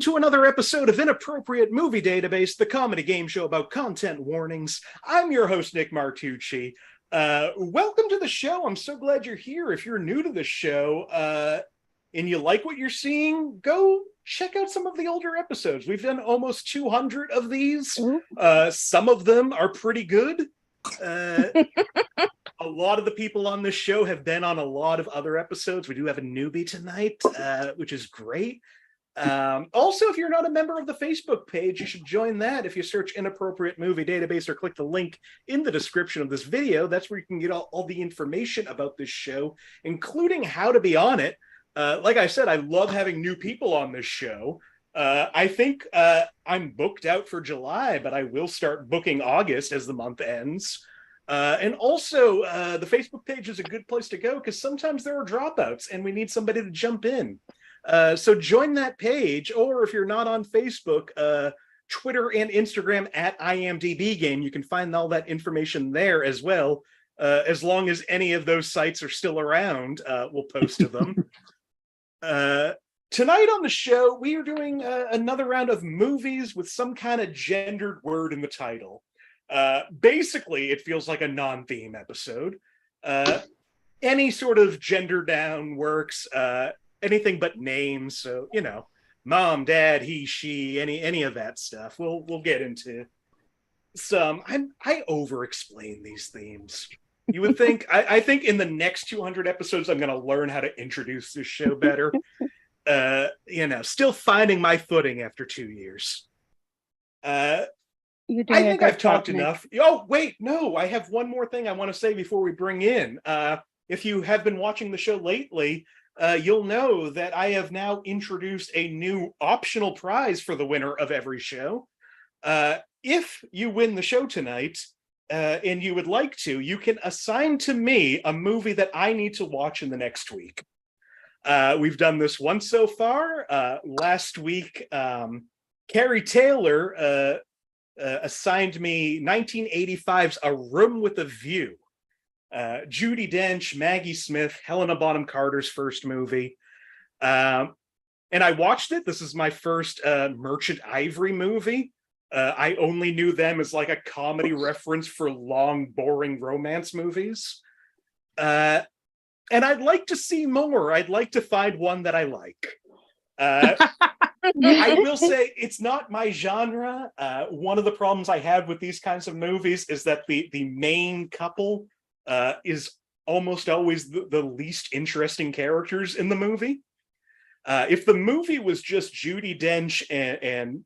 To another episode of Inappropriate Movie Database, the comedy game show about content warnings. I'm your host, Nick Martucci. Welcome to the show. I'm so glad you're here. If you're new to the show and you like what you're seeing, go check out some of the older episodes. We've done almost 200 of these. Some of them are pretty good. A lot of the people on this show have been on a lot of other episodes. We do have a newbie tonight, which is great. Also, if you're not a member of the Facebook page, you should join that. If you search Inappropriate Movie Database or click the link in the description of this video, that's where you can get all the information about this show, including how to be on it. Like I said, I love having new people on this show. I think I'm booked out for July, but I will start booking August as the month ends. And also, the Facebook page is a good place to go because sometimes there are dropouts and we need somebody to jump in. So join that page, or if you're not on Facebook, Twitter and Instagram at IMDb Game. You can find all that information there as well. As long as any of those sites are still around, we'll post to them. Tonight on the show, we are doing another round of movies with some kind of gendered word in the title. Basically, it feels like a non-theme episode. Any sort of gender down works. Anything but names, so mom, dad, he, she, any of that stuff. We'll get into some. I over-explain these themes. You would think I think in the next 200 episodes I'm going to learn how to introduce this show better. Still finding my footing after 2 years. I think I've talked enough. Oh wait, no, I have one more thing I want to say before we bring in. If you have been watching the show lately, you'll know that I have now introduced a new optional prize for the winner of every show. If you win the show tonight, and you would like to, you can assign to me a movie that I need to watch in the next week. We've done this once so far. Last week, Carrie Taylor assigned me 1985's A Room with a View. Judi Dench, Maggie Smith, Helena Bonham Carter's first movie. And I watched it. This is my first Merchant Ivory movie. I only knew them as like a comedy reference for long, boring romance movies. And I'd like to see more. I'd like to find one that I like. I will say it's not my genre. One of the problems I have with these kinds of movies is that the main couple is almost always the least interesting characters in the movie. If the movie was just Judi Dench and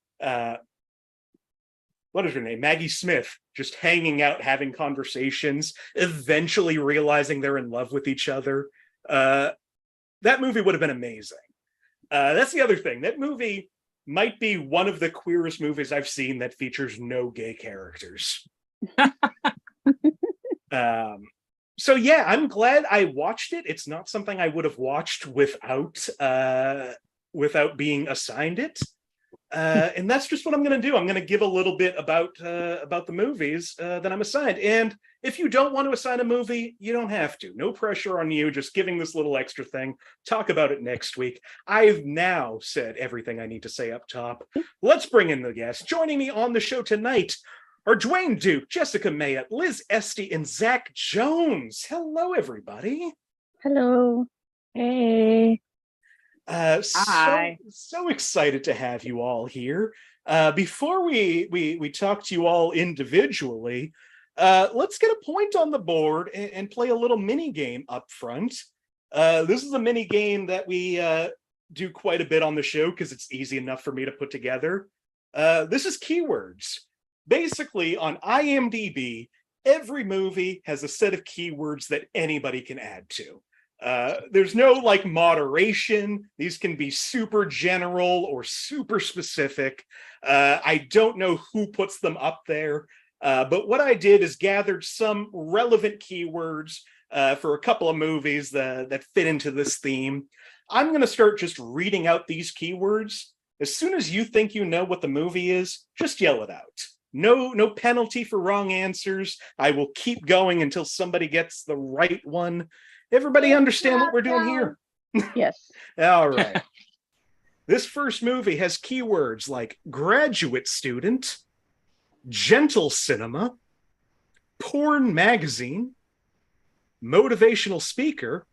what is her name? Maggie Smith, just hanging out, having conversations, eventually realizing they're in love with each other, that movie would have been amazing. That's the other thing. That movie might be one of the queerest movies I've seen that features no gay characters. So yeah, I'm glad I watched it. It's not something I would have watched without being assigned it. And that's just what I'm going to do. I'm going to give a little bit about the movies that I'm assigned. And if you don't want to assign a movie, you don't have to. No pressure on you. Just giving this little extra thing. Talk about it next week. I've now said everything I need to say up top. Let's bring in the guests. Joining me on the show tonight are Dwayne Duke, Jessica Mayotte, Liz Estey, and Zach Jones. Hello, everybody. Hello. Hey. Hi. So excited to have you all here. Before we talk to you all individually, let's get a point on the board and play a little mini game up front. This is a mini game that we do quite a bit on the show because it's easy enough for me to put together. This is keywords. Basically, on IMDb, every movie has a set of keywords that anybody can add to. There's no moderation. These can be super general or super specific. I don't know who puts them up there, but what I did is gathered some relevant keywords for a couple of movies that fit into this theme. I'm going to start just reading out these keywords. As soon as you think you know what the movie is, just yell it out. No penalty for wrong answers. I will keep going until somebody gets the right one. Everybody understand what we're doing here? Yes. All right. This first movie has keywords like graduate student, gentle cinema, porn magazine, motivational speaker,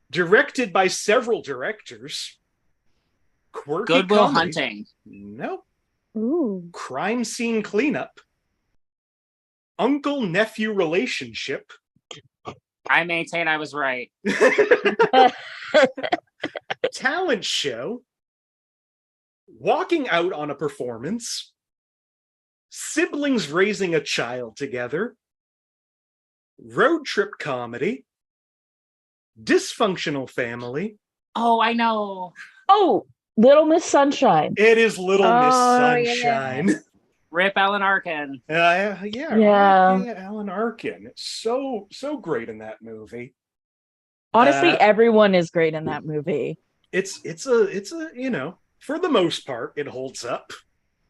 directed by several directors, quirky Good Will comedy. Hunting. Nope. Ooh. Crime scene cleanup, uncle-nephew relationship, I maintain I was right. talent show, walking out on a performance, siblings raising a child together, road trip comedy, dysfunctional family. Oh, I know. Oh, Little Miss Sunshine. It is Little Miss Oh, yeah. Sunshine. Rip Alan Arkin. Yeah. Alan Arkin. So great in that movie. Honestly, everyone is great in that movie. It's a for the most part, it holds up.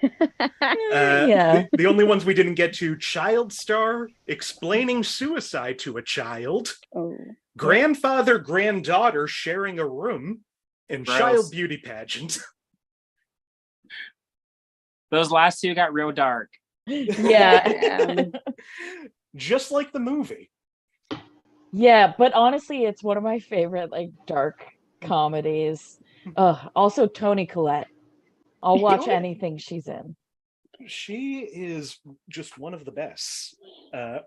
Yeah. The only ones we didn't get to: child star, explaining suicide to a child, Oh. grandfather, granddaughter sharing a room, and Gross. child beauty pageant. Those last two got real dark. Yeah. Just like the movie. Yeah, but honestly, it's one of my favorite dark comedies. Also Toni Collette. I'll watch anything she's in. She is just one of the best.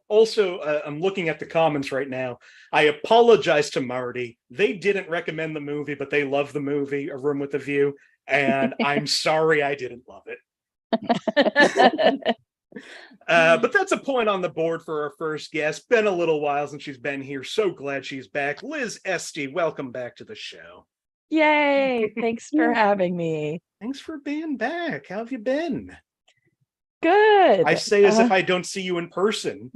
Also, I'm looking at the comments right now. I apologize to Marty. They didn't recommend the movie, but they love the movie, A Room with a View, and I'm sorry I didn't love it. But that's a point on the board for our first guest. Been a little while since she's been here. So glad she's back. Liz Estey, welcome back to the show. Yay! Thanks for having me. Thanks for being back. How have you been? Good. I say as if I don't see you in person.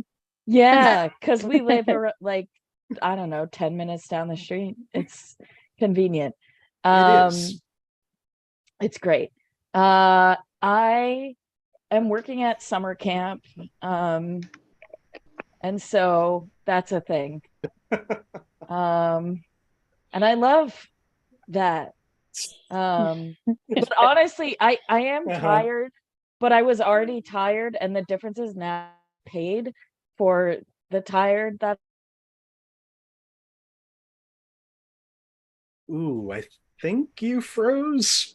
Yeah, because we live I don't know, 10 minutes down the street. It's convenient. It is. It's great. I am working at summer camp, and so that's a thing. And I love that. But honestly, I am tired, but I was already tired, and the difference is now paid for the tired that. Ooh, I think you froze.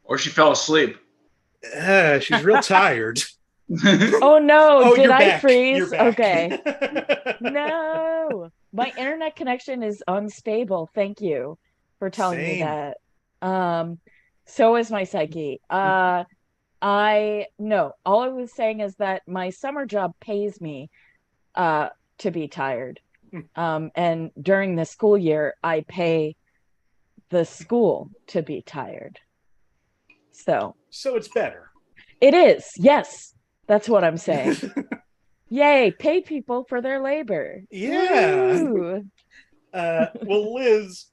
Or she fell asleep. She's real tired. Oh no, did you're I back. freeze? You're back. Okay. No. My internet connection is unstable. Thank you for telling me Same. that. So is my psyche. All I was saying is that my summer job pays me to be tired. And during the school year, I pay the school to be tired. So it's better. it is. Yes. That's what I'm saying. Yay, pay people for their labor. Yeah. Woo. Well, Liz,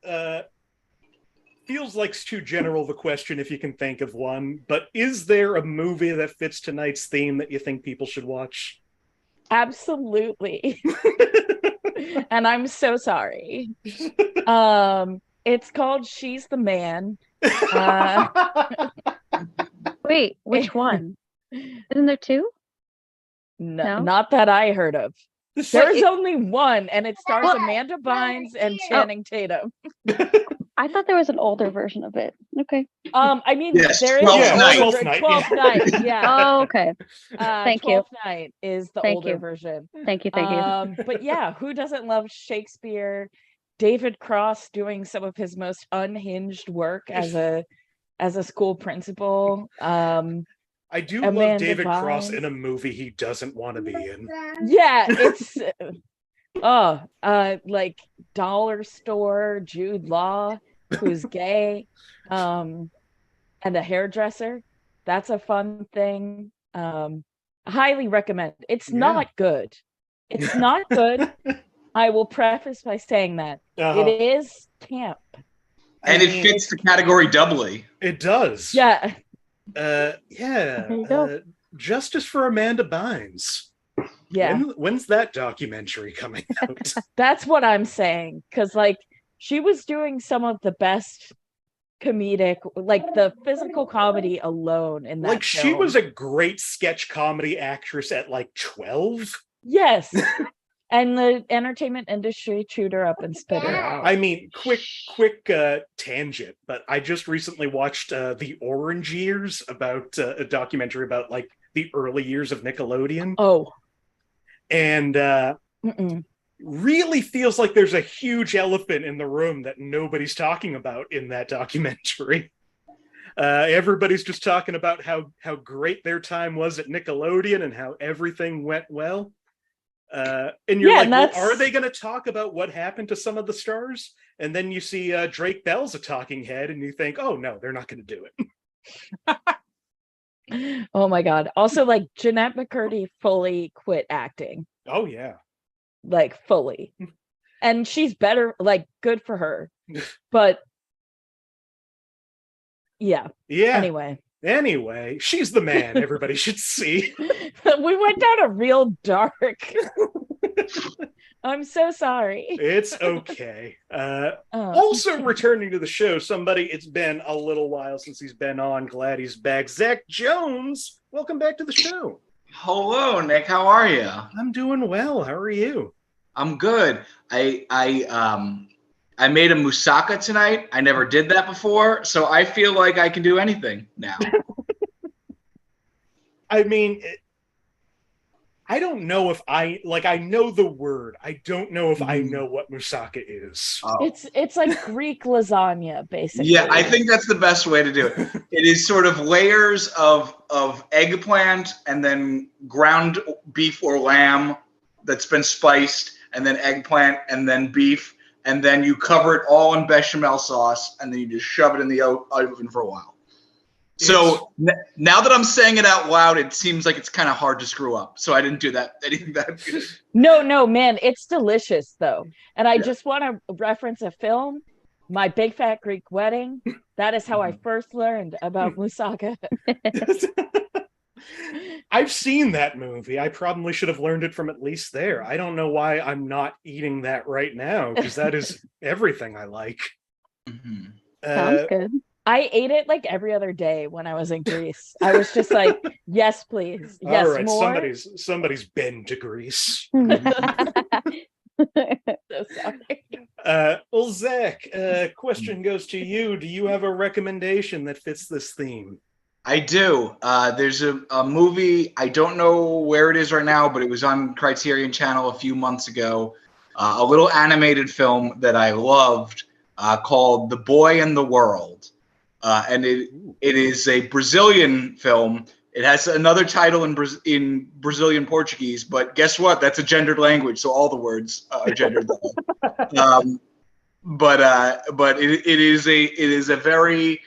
feels like it's too general of a question if you can think of one, but is there a movie that fits tonight's theme that you think people should watch? Absolutely. And I'm so sorry. It's called She's the Man. Wait, which one? Isn't there two? No, not that I heard of. There's only one, and it stars Amanda Bynes and Channing Tatum. I thought there was an older version of it. Okay. I mean, Yes, there is 12th Night. 12th Night. Yeah. Oh, okay. Thank you. 12th Night is the Thank older you. version. Thank you. But yeah, who doesn't love Shakespeare? David Cross doing some of his most unhinged work as a school principal. I do Amanda love David Cross Bynes. in a movie he doesn't want to be in. Yeah, it's like Dollar Store, Jude Law, who's gay, and a hairdresser. That's a fun thing. Highly recommend. It's not good. It's not good. I will preface by saying that it is camp. And it fits the category doubly. It does. Yeah. There you go. Justice for Amanda Bynes. Yeah. When's that documentary coming out? That's what I'm saying. Because she was doing some of the best comedic, like the physical comedy alone in that Like she film. was a great sketch comedy actress at like 12. Yes. And the entertainment industry chewed her up and spit her out. I mean, quick tangent, but I just recently watched The Orange Years, about a documentary about like the early years of Nickelodeon. Oh. And really feels like there's a huge elephant in the room that nobody's talking about in that documentary. Everybody's just talking about how great their time was at Nickelodeon and how everything went well. And you're like, well, are they going to talk about what happened to some of the stars? And then you see Drake Bell's a talking head, and you think, oh no, they're not going to do it. Oh my God. Also, like, Jeanette McCurdy fully quit acting. Oh yeah. Like, fully. And she's better, like, good for her. But yeah. Anyway, she's the man everybody should see. We went down a real dark. I'm so sorry. It's okay. Also returning to the show, it's been a little while since he's been on. Glad he's back. Zach Jones, welcome back to the show. Hello, Nick. How are you? I'm doing well. How are you? I'm good. I made a moussaka tonight. I never did that before, so I feel like I can do anything now. I mean, I don't know if I know the word. I don't know if I know what moussaka is. Oh. It's like Greek lasagna, basically. Yeah, I think that's the best way to do it. It is sort of layers of eggplant and then ground beef or lamb that's been spiced, and then eggplant and then beef. And then you cover it all in bechamel sauce, and then you just shove it in the oven for a while. So now that I'm saying it out loud, it seems like it's kind of hard to screw up. So I didn't do that. No, man, it's delicious though. And I just want to reference a film, My Big Fat Greek Wedding. That is how I first learned about moussaka. I've seen that movie. I probably should have learned it from at least there. I don't know why I'm not eating that right now, because that is everything I like. Sounds good. I ate it like every other day when I was in Greece. I was just like, yes, please. Yes, all right, more. Somebody's been to Greece. So sorry. Well, Zach, question goes to you. Do you have a recommendation that fits this theme? I do. There's a movie, I don't know where it is right now, but it was on Criterion Channel a few months ago. A little animated film that I loved called The Boy and the World. And it is a Brazilian film. It has another title in Brazilian Portuguese, but guess what? That's a gendered language, so all the words are gendered. But it is a very...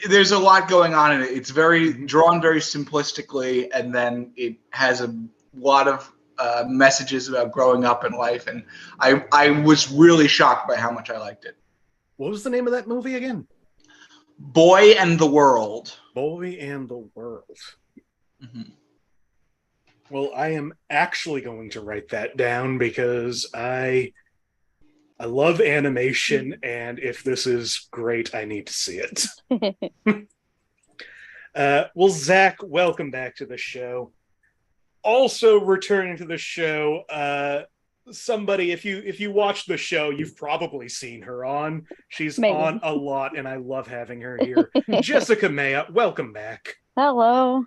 There's a lot going on in it. It's drawn very simplistically, and then it has a lot of messages about growing up in life. And I was really shocked by how much I liked it. What was the name of that movie again? Boy and the World. Boy and the World. Well, I am actually going to write that down because I love animation, and if this is great, I need to see it. Well, Zach, welcome back to the show. Also returning to the show, somebody, if you watch the show, you've probably seen her on. She's on a lot, and I love having her here. Jessica Mayotte, welcome back. Hello.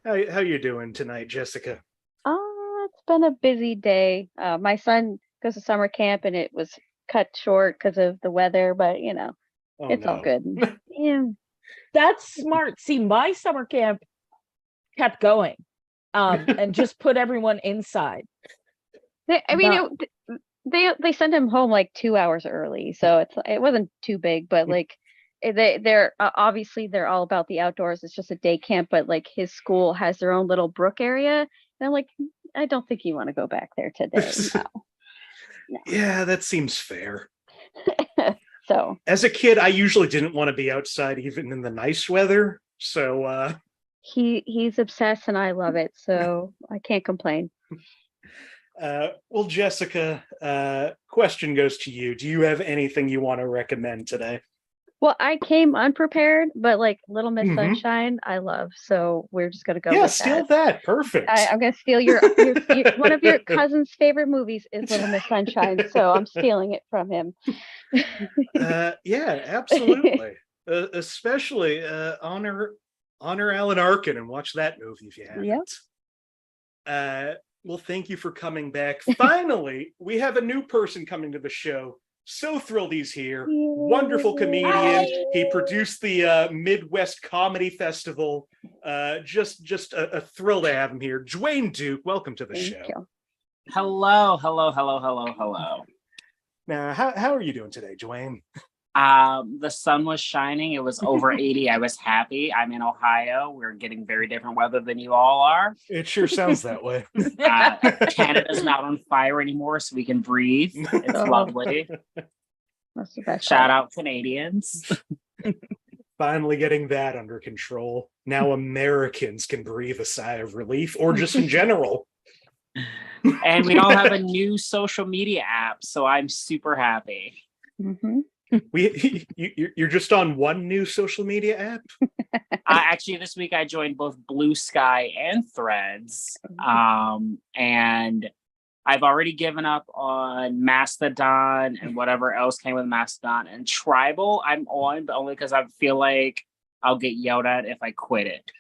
How you doing tonight, Jessica? It's been a busy day. My son goes to summer camp, and it was cut short because of the weather, but it's all good. Yeah. That's smart. See, my summer camp kept going, and just put everyone inside. They sent him home like 2 hours early, so it wasn't too big, but like they're obviously they're all about the outdoors. It's just a day camp, but like his school has their own little brook area, and I'm like, I don't think you want to go back there today. No. Yeah, that seems fair. So as a kid, I usually didn't want to be outside even in the nice weather. So he's obsessed, and I love it, so I can't complain. Well, Jessica, question goes to you. Do you have anything you want to recommend today? Well, I came unprepared, but like Little Miss Mhm. Sunshine, I love. So we're just gonna go Yeah, with steal that. that. Perfect. I'm gonna steal your one of your cousin's favorite movies is Little Miss Sunshine, so I'm stealing it from him. Yeah, absolutely. Especially honor Alan Arkin and watch that movie if you haven't. Yep. Well, thank you for coming back. Finally, we have a new person coming to the show. So thrilled he's here. Wonderful comedian. He produced the Midwest Comedy Festival. Just a thrill to have him here. Dwayne Duke, welcome to the Thank show. you. Hello, hello, hello, hello, hello. Now, how are you doing today, Dwayne? The sun was shining. It was over 80. I was happy. I'm in Ohio. We're getting very different weather than you all are. It sure sounds that way. Canada's not on fire anymore, so we can breathe. It's Oh. lovely. That's the best Shout part. out Canadians. Finally getting that under control. Now Americans can breathe a sigh of relief, or just in general. And we all have a new social media app, so I'm super happy. Mhm. You're just on one new social media app? Actually, this week I joined both Blue Sky and Threads. And I've already given up on Mastodon and whatever else came with Mastodon. And Tribal, I'm on, but only because I feel like I'll get yelled at if I quit it.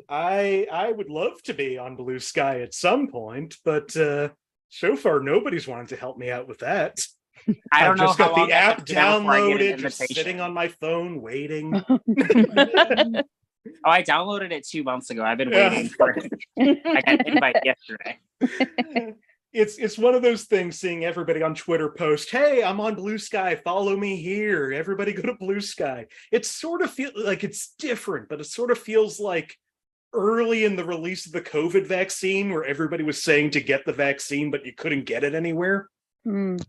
I would love to be on Blue Sky at some point, but so far nobody's wanted to help me out with that. I don't I've know just how got long the I have app to do that before I get an downloaded, just invitation. sitting on my phone waiting. Oh, I downloaded it 2 months ago. I've been waiting for it. I got an invite yesterday. It's one of those things, seeing everybody on Twitter post, "Hey, I'm on Blue Sky, follow me here. Everybody go to Blue Sky." It sort of feels like it's different, but it sort of feels like early in the release of the COVID vaccine, where everybody was saying to get the vaccine, but you couldn't get it anywhere. Mm.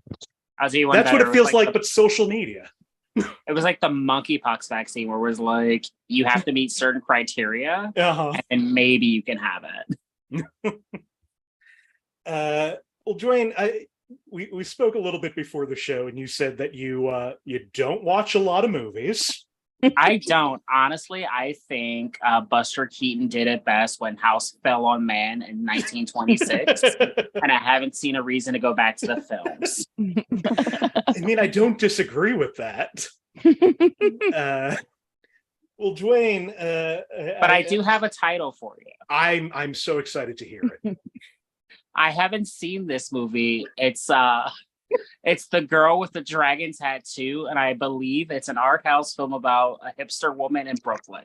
I'll tell you one That's what better. it feels like, the- but social media. It was like the monkeypox vaccine, where it was like you have to meet certain criteria, Uh-huh. and maybe you can have it. Well, Dwayne, we spoke a little bit before the show, and you said that you don't watch a lot of movies. I don't. Honestly, I think Buster Keaton did it best when House Fell on Man in 1926, and I haven't seen a reason to go back to the films. I mean, I don't disagree with that. Well, Dwayne, But I do have a title for you. I'm so excited to hear it. I haven't seen this movie. It's The Girl with the Dragon Tattoo, and I believe it's an art house film about a hipster woman in Brooklyn.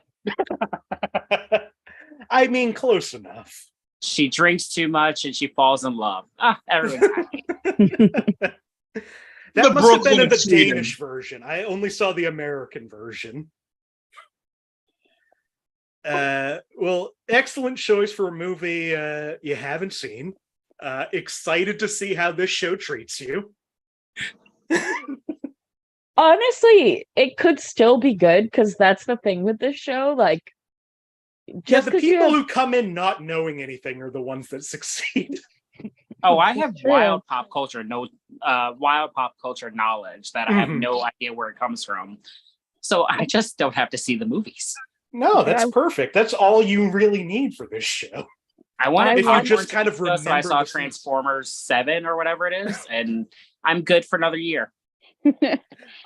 I mean, close enough. She drinks too much and she falls in love. Everyone's happy. That The must have been Brooklyn in the Sweden. Danish version. I only saw the American version. Well, excellent choice for a movie you haven't seen. Excited to see how this show treats you. Honestly, it could still be good, because that's the thing with this show. Like, Yeah, the 'cause you people have- who come in not knowing anything are the ones that succeed. Oh, I have True. wild pop culture knowledge that I have no idea where it comes from. So I just don't have to see the movies. No, that's Yeah. perfect. That's all you really need for this show. I want If to you just kind of so I remember saw the scenes. Transformers 7 or whatever it is, and I'm good for another year.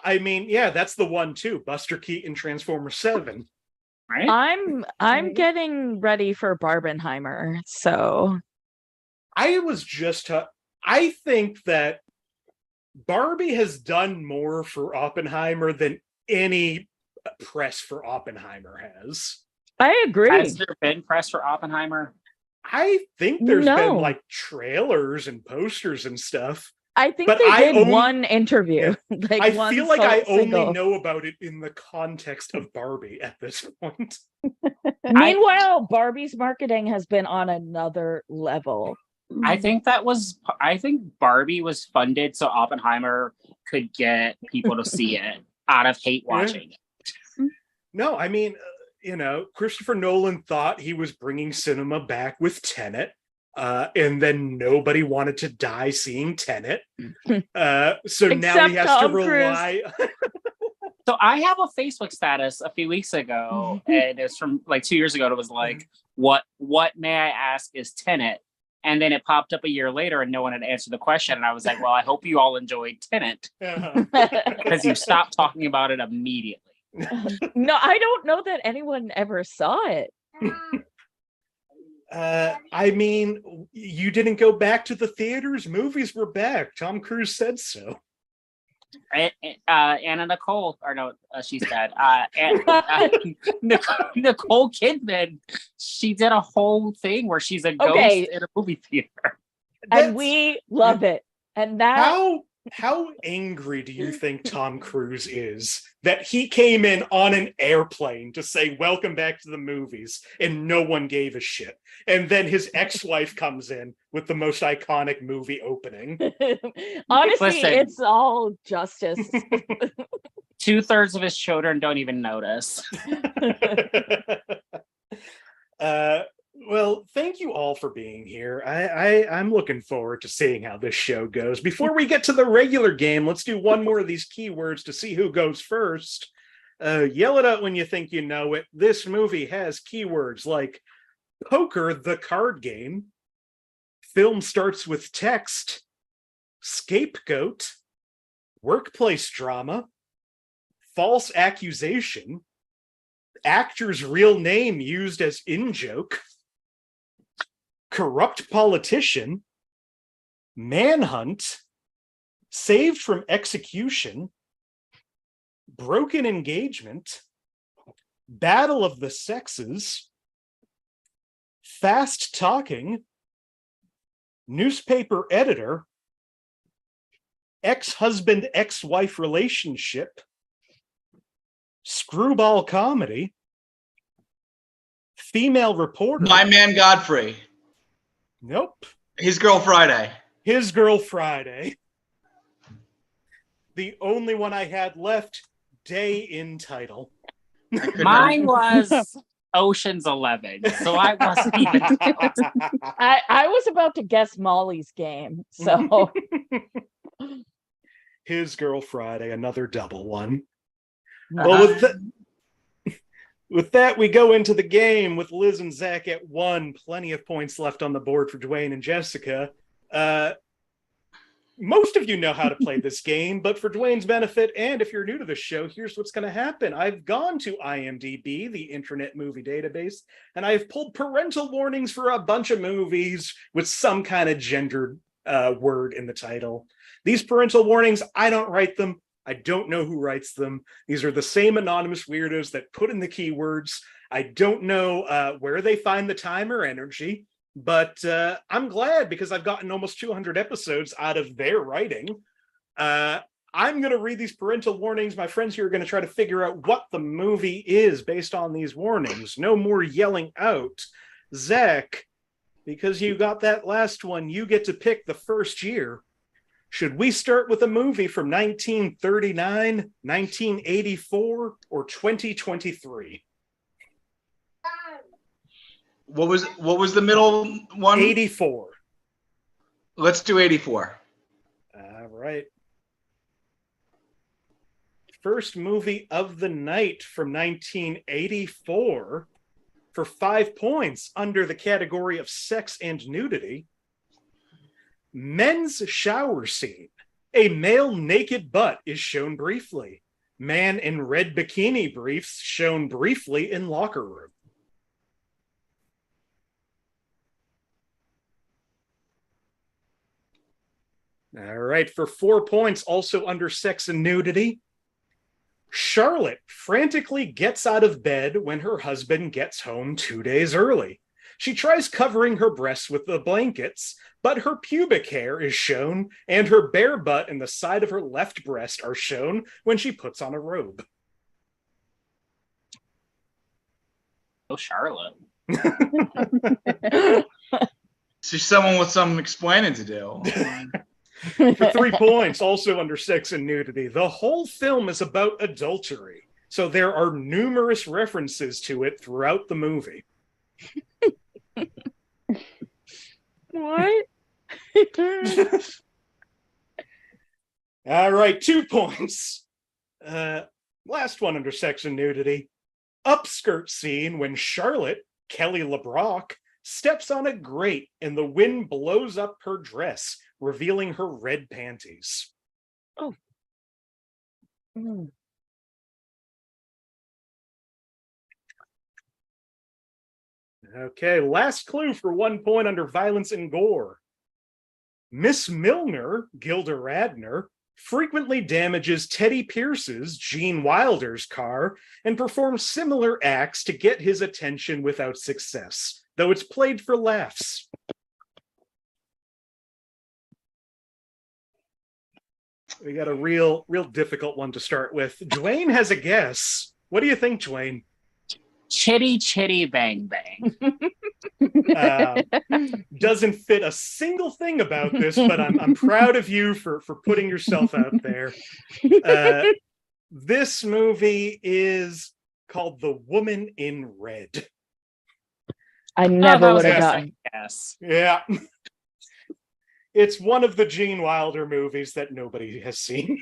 I mean, yeah, that's the one too. Buster Keaton, Transformers 7. Right? I'm getting ready for Barbenheimer, so I think that Barbie has done more for Oppenheimer than any press for Oppenheimer has. I agree. Has there been press for Oppenheimer? I think there's been No. like trailers and posters and stuff. I think but they I did only- one interview. Like, I one feel like I single. only know about it in the context of Barbie at this point. Meanwhile, Barbie's marketing has been on another level. I think Barbie was funded so Oppenheimer could get people to see it out of hate watching it. No, I mean, Christopher Nolan thought he was bringing cinema back with Tenet. And then nobody wanted to die seeing Tenet. So now Except he has Tom to rely. So I have a Facebook status a few weeks ago, and it's from like 2 years ago. And it was like, what may I ask is Tenet? And then it popped up a year later and no one had answered the question. And I was like, well, I hope you all enjoyed Tenet, because you stopped talking about it immediately. No, I don't know that anyone ever saw it. I mean, you didn't go back to the theaters? Movies were back. Tom Cruise said so. Anna Nicole, or no, she's dead. Nicole Kidman, she did a whole thing where she's a ghost in a movie theater. And we love it. And that... How angry do you think Tom Cruise is that he came in on an airplane to say, welcome back to the movies, and no one gave a shit? And then his ex-wife comes in with the most iconic movie opening. Honestly, Listen, it's all justice. 2/3 of his children don't even notice. Well, thank you all for being here. I'm looking forward to seeing how this show goes. Before we get to the regular game, let's do one more of these keywords to see who goes first. Yell it out when you think you know it. This movie has keywords like poker, the card game, film starts with text, scapegoat, workplace drama, false accusation, actor's real name used as in-joke, corrupt politician, manhunt, saved from execution, broken engagement, battle of the sexes, fast talking, newspaper editor, ex-husband, ex-wife relationship, screwball comedy, female reporter. My Man Godfrey. Nope. His Girl Friday. His Girl Friday. The only one I had left, day in title. Mine was Ocean's 11, so I wasn't even close. I was about to guess Molly's Game, so... His Girl Friday, another double one. Well, with that, we go into the game with Liz and Zach at 1. Plenty of points left on the board for Dwayne and Jessica. Most of you know how to play this game, but for Dwayne's benefit, and if you're new to the show, here's what's going to happen. I've gone to IMDb, the Internet Movie Database, and I've pulled parental warnings for a bunch of movies with some kind of gendered word in the title. These parental warnings, I don't write them. I don't know who writes them. These are the same anonymous weirdos that put in the keywords. I don't know where they find the time or energy, but I'm glad because I've gotten almost 200 episodes out of their writing. I'm going to read these parental warnings. My friends here are going to try to figure out what the movie is based on these warnings. No more yelling out. Zach, because you got that last one, you get to pick the first year. Should we start with a movie from 1939, 1984, or 2023? What was the middle one? 84. Let's do 84. All right. First movie of the night from 1984 for 5 points under the category of sex and nudity. Men's shower scene. A male naked butt is shown briefly. Man in red bikini briefs shown briefly in locker room. All right, for 4 points, also under sex and nudity. Charlotte frantically gets out of bed when her husband gets home 2 days early. She tries covering her breasts with the blankets, but her pubic hair is shown, and her bare butt and the side of her left breast are shown when she puts on a robe. Oh, Charlotte. She's someone with some explaining to do. For 3 points, also under sex and nudity. The whole film is about adultery, so there are numerous references to it throughout the movie. What? All right, 2 points. Last one under section nudity. Upskirt scene when Charlotte, Kelly LeBrock, steps on a grate and the wind blows up her dress, revealing her red panties. Oh. Mm. Okay, last clue for 1 point under violence and gore. Miss Milner, Gilda Radner, frequently damages Teddy Pierce's, Gene Wilder's car and performs similar acts to get his attention without success, though it's played for laughs. We got a real difficult one to start with. Dwayne has a guess. What do you think, Dwayne? Chitty Chitty Bang Bang. Doesn't fit a single thing about this, but I'm proud of you for putting yourself out there. This movie is called The Woman in Red. I never would have a gotten. Yes. Yeah. It's one of the Gene Wilder movies that nobody has seen.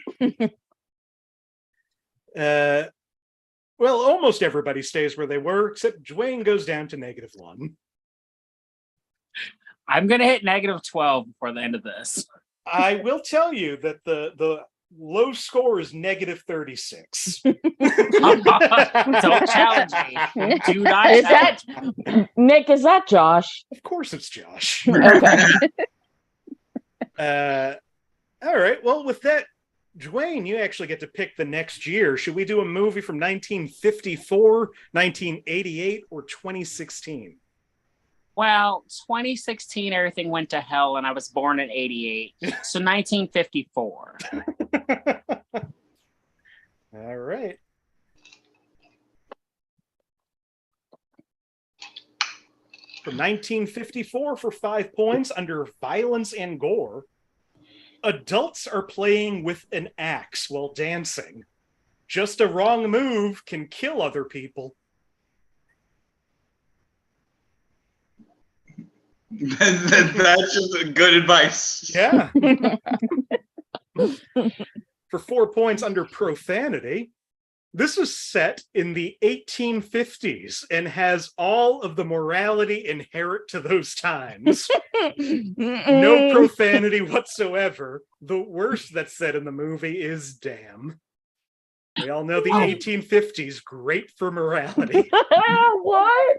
Well, almost everybody stays where they were, except Dwayne goes down to -1. I'm going to hit -12 before the end of this. I will tell you that the low score is -36. Don't challenge me. Do not Is challenge that me. Nick? Is that Josh? Of course it's Josh. Okay. All right, well, with that, Dwayne, you actually get to pick the next year. Should we do a movie from 1954, 1988, or 2016? Well, 2016, everything went to hell, and I was born in 88. So 1954. All right. From 1954 for 5 points under violence and gore. Adults are playing with an axe while dancing. Just a wrong move can kill other people. That's just good advice. Yeah. For 4 points under profanity. This is set in the 1850s and has all of the morality inherent to those times. No profanity whatsoever. The worst that's said in the movie is damn. We all know the 1850s, great for morality. What?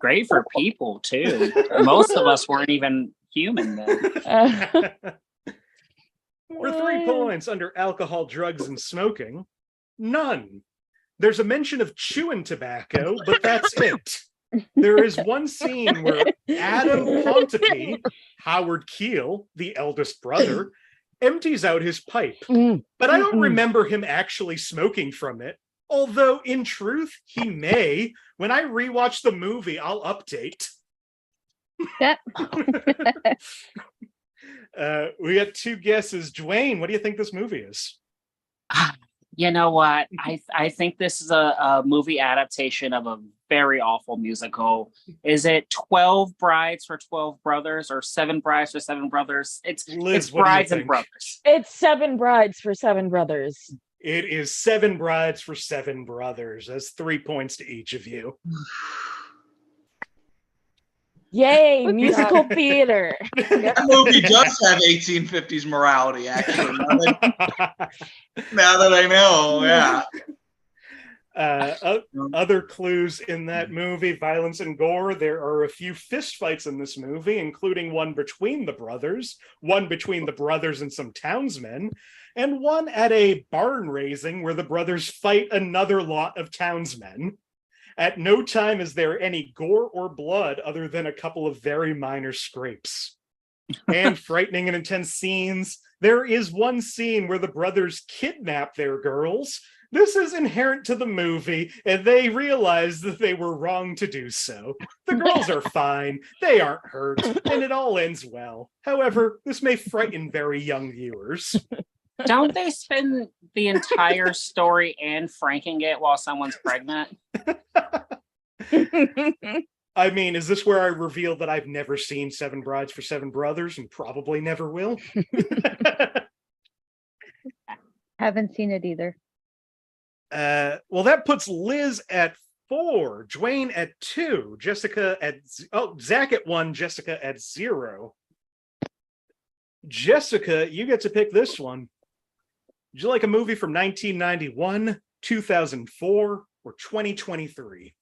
Great for people, too. Most of us weren't even human then. For 3 points under alcohol, drugs, and smoking. None. There's a mention of chewing tobacco, but that's it. There is one scene where Adam Pontype, Howard Keel, the eldest brother, empties out his pipe. But I don't remember him actually smoking from it. Although, in truth, he may. When I rewatch the movie, I'll update. We got 2 guesses. Dwayne, what do you think this movie is? You know what? I think this is a movie adaptation of a very awful musical. Is it 12 Brides for 12 Brothers or 7 Brides for 7 Brothers? It's Brides and Brothers. It's 7 Brides for 7 Brothers. It is 7 Brides for 7 Brothers. That's 3 points to each of you. Yay, musical theater. That movie does have 1850s morality, actually. Now that I know, yeah. Other clues in that movie, violence and gore. There are a few fistfights in this movie, including one between the brothers, one between the brothers and some townsmen, and one at a barn raising where the brothers fight another lot of townsmen. At no time is there any gore or blood other than a couple of very minor scrapes. And frightening and intense scenes. There is one scene where the brothers kidnap their girls. This is inherent to the movie, and they realize that they were wrong to do so. The girls are fine, they aren't hurt, and it all ends well. However, this may frighten very young viewers. Don't they spend the entire story and franking it while someone's pregnant? I mean, is this where I reveal that I've never seen Seven Brides for Seven Brothers and probably never will? Haven't seen it either. Well, that puts Liz at 4, Dwayne at 2, Zach at 1, Jessica at 0. Jessica, you get to pick this one. Would you like a movie from 1991, 2004, or 2023?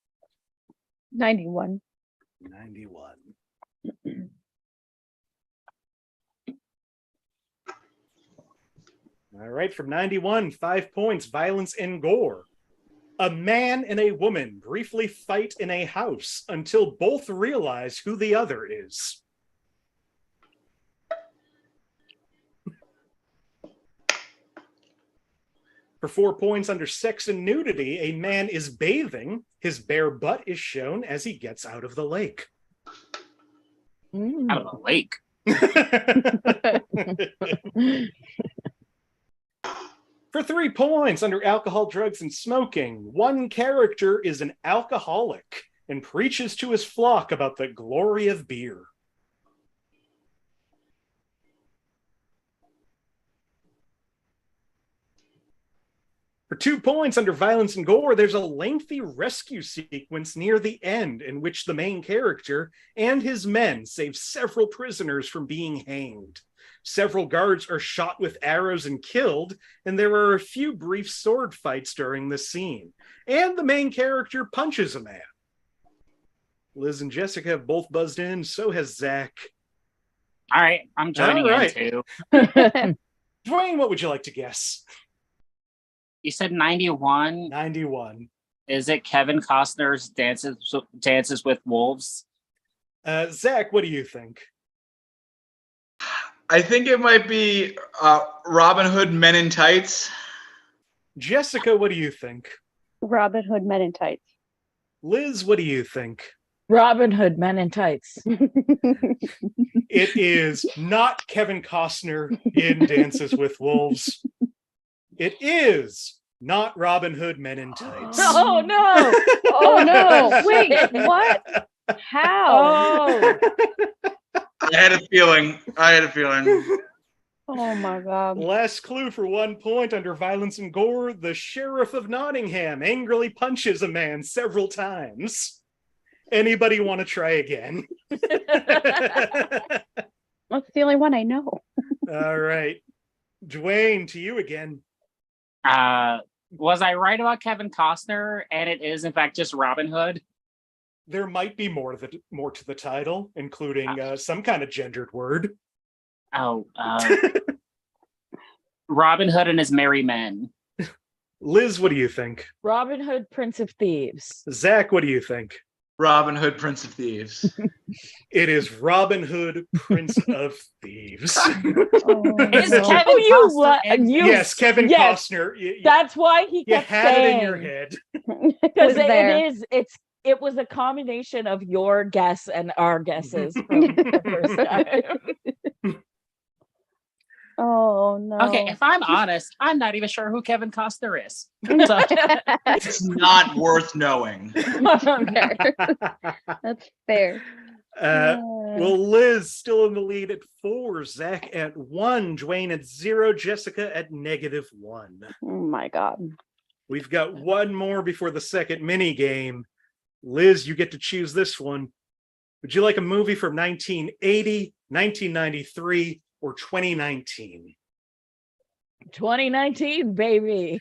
91. 91. All right, from 91, 5 points, violence and gore. A man and a woman briefly fight in a house until both realize who the other is. For 4 points under sex and nudity, a man is bathing. His bare butt is shown as he gets out of the lake. Out of the lake. For 3 points under alcohol, drugs, and smoking, one character is an alcoholic and preaches to his flock about the glory of beer. For 2 points under violence and gore, there's a lengthy rescue sequence near the end in which the main character and his men save several prisoners from being hanged. Several guards are shot with arrows and killed, and there are a few brief sword fights during the scene. And the main character punches a man. Liz and Jessica have both buzzed in, so has Zach. All right, I'm joining in too. Dwayne, what would you like to guess? You said 91. 91. Is it Kevin Costner's Dances with Wolves? Zach, what do you think? I think it might be Robin Hood Men in Tights. Jessica, what do you think? Robin Hood Men in Tights. Liz, what do you think? Robin Hood Men in Tights. It is not Kevin Costner in Dances with Wolves. It is not Robin Hood Men in Tights. Oh no! Oh no! Wait, what? How? Oh. I had a feeling. Oh my God. Last clue for 1 point under violence and gore. The Sheriff of Nottingham angrily punches a man several times. Anybody want to try again? That's the only one I know. All right. Dwayne, to you again. Was I right about Kevin Costner? And it is, in fact, just Robin Hood? There might be more to the title, including some kind of gendered word. Robin Hood and his merry men. Liz, what do you think? Robin Hood, Prince of Thieves. Zach, what do you think? Robin Hood, Prince of Thieves. It is Robin Hood, Prince of Thieves. Is no. Kevin Costner Yes, Kevin Costner. That's why he kept had saying it in your head. Because it was a combination of your guess and our guesses from the first time. Oh no. Okay, if I'm honest, I'm not even sure who Kevin Costner is. So, It's not worth knowing. That's fair. Well, Liz still in the lead at 4, Zach at 1, Dwayne at 0, Jessica at -1. Oh my God. We've got one more before the second mini game. Liz, you get to choose this one. Would you like a movie from 1980, 1993, or 2019? 2019, baby.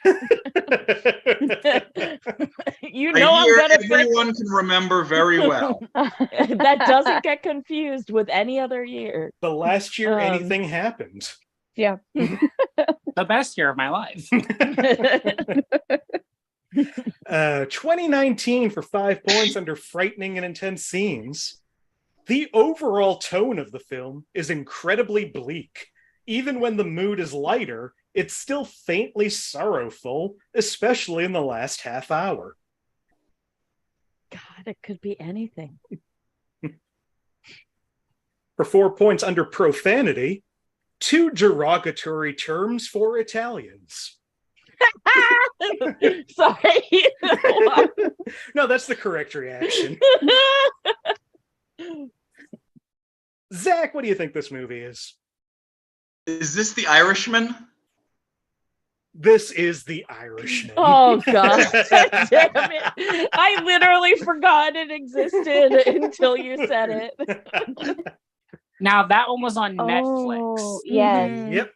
You A know year I'm gonna pick. everyone can remember very well. That doesn't get confused with any other year. The last year anything happened. Yeah. the best year of my life. 2019 for 5 points under frightening and intense scenes. The overall tone of the film is incredibly bleak. Even when the mood is lighter, it's still faintly sorrowful, especially in the last half hour. God, it could be anything. For 4 points under profanity, 2 derogatory terms for Italians. Sorry. No, that's the correct reaction. do you think this movie is? Is this The Irishman? This is The Irishman. Oh God, damn it! I literally forgot it existed until you said it. Now that one was on Oh, Netflix. yes. Mhm. Yep.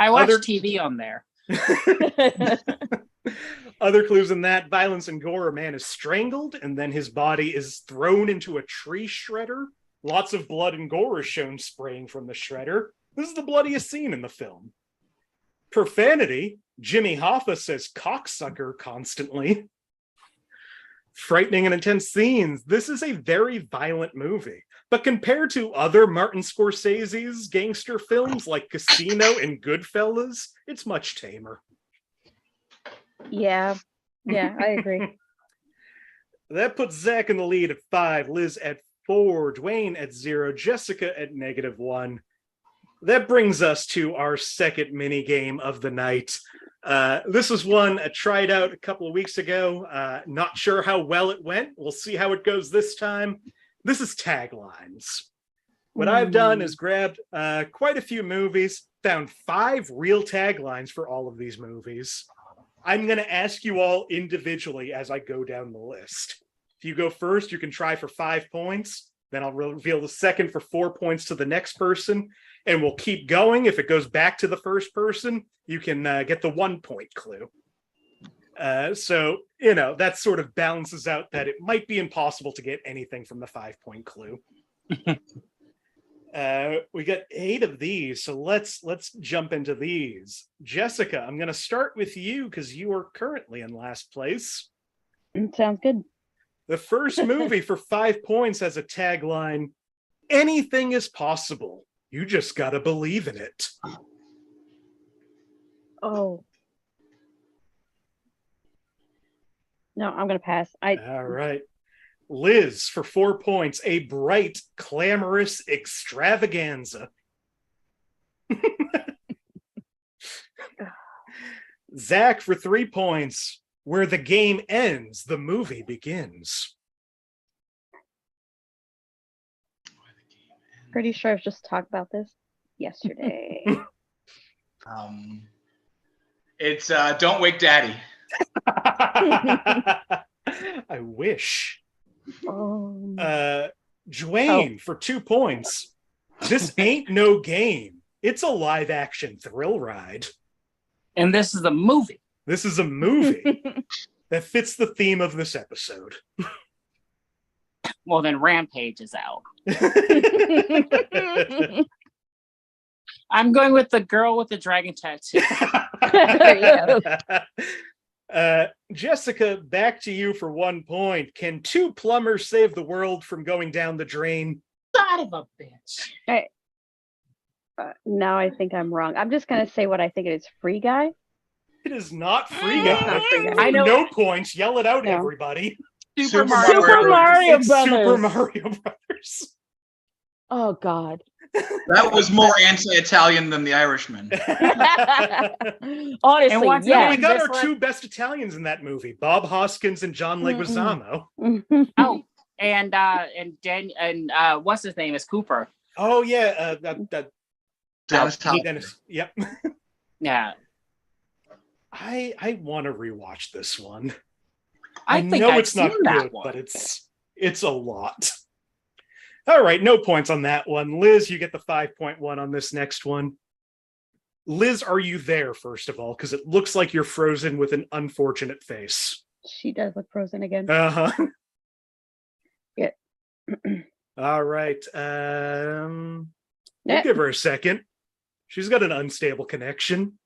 I watched TV on there. Other clues in that: violence and gore. A man is strangled, and then his body is thrown into a tree shredder. Lots of blood and gore is shown spraying from the shredder. This is the bloodiest scene in the film. Profanity: Jimmy Hoffa says cocksucker constantly. Frightening and intense scenes. This is a very violent movie. But compared to other Martin Scorsese's gangster films like Casino and Goodfellas, it's much tamer. Yeah. Yeah, I agree. That puts Zach in the lead at 5, Liz at 4, Dwayne at 0, Jessica at -1. That brings us to our second mini game of the night. This was one I tried out a couple of weeks ago. Not sure how well it went. We'll see how it goes this time. This is taglines. What I've done is grabbed quite a few movies, found 5 real taglines for all of these movies. I'm going to ask you all individually as I go down the list. If you go first, you can try for 5 points. Then I'll reveal the second for 4 points to the next person. And we'll keep going. If it goes back to the first person, you can get the 1 point clue. So, that sort of balances out that it might be impossible to get anything from the 5 point clue. We got 8 of these, so let's jump into these. Jessica, I'm going to start with you because you are currently in last place. Sounds good. The first movie for 5 points has a tagline: anything is possible. You just got to believe in it. Oh. No, I'm going to pass. All right. Liz, for 4 points, a bright, clamorous extravaganza. Zach, for 3 points, where the game ends, the movie begins. Pretty sure I've just talked about this yesterday. It's Don't Wake Daddy. I wish. Oh. Dwayne, for 2 points. This ain't no game. It's a live action thrill ride. And this is a movie. This is a movie that fits the theme of this episode. Well, then Rampage is out. I'm going with the girl with the dragon tattoo. Jessica, back to you for 1 point. Can 2 plumbers save the world from going down the drain? Son of a bitch. Now I think I'm wrong. I'm just going to say what I think it is. Free Guy? It is not Free It's Guy. not Free Guy. I know. No points. Yell it out, No. everybody. Super Mario Super Mario It's Brothers. Super Mario Brothers. Oh God. That was more anti-Italian than The Irishman. Honestly, And once yeah. We got This our one- 2 best Italians in that movie, Bob Hoskins and John Leguizamo. Oh, and what's his name is Cooper. Oh yeah, Dennis Hopper. Dennis. Yep. Yeah, I want to rewatch this one. I think know I've it's not seen that good, one. but it's a lot. All right, no points on that one. Liz, you get the 5.1 on this next one. Liz, are you there, first of all? Because it looks like you're frozen with an unfortunate face. She does look frozen again. Uh-huh. Yeah. All right. We'll Yeah. give her a second. She's got an unstable connection.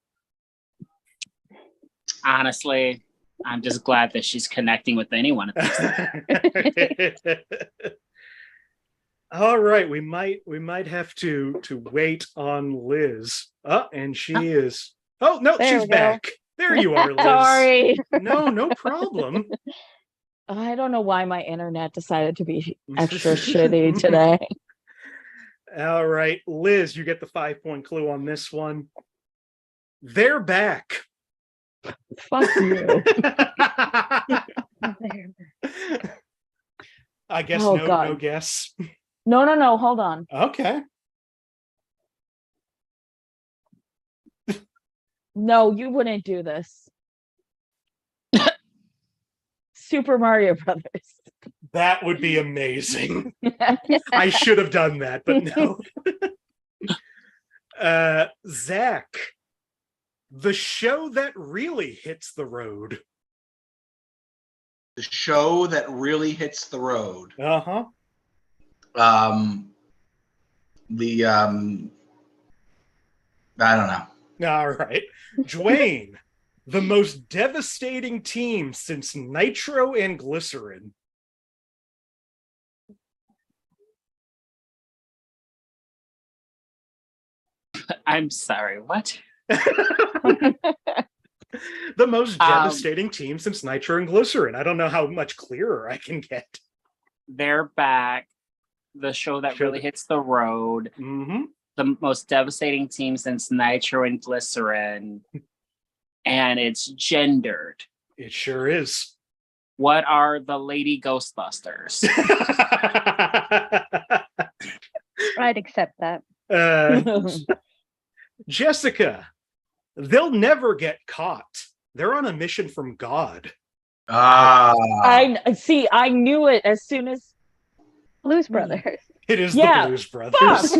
Honestly, I'm just glad that she's connecting with anyone. All right, we might have to wait on Liz. Oh, and she is. Oh no, There she's we go. back. There you are, Liz. Sorry. No problem. I don't know why my internet decided to be extra shitty today. All right, Liz, you get the 5-point clue on this one. They're back. Fuck you. I guess Oh, no God. guess. No, hold on. Okay. No, you wouldn't do this. Super Mario Brothers. That would be amazing. I should have done that, but no. Zach, the show that really hits the road. The show that really hits the road. Uh-huh. I don't know. All right. Dwayne, the most devastating team since Nitro and Glycerin. I'm sorry, what? The most devastating team since Nitro and Glycerin. I don't know how much clearer I can get. They're back. The show that really hits the road. Mm-hmm. The most devastating team since Nitro and Glycerin. And it's gendered. It sure is. What are the Lady Ghostbusters? I'd accept that. Jessica, they'll never get caught. They're on a mission from God. I see. I knew it as soon as Blues Brothers. It is the Blues Brothers.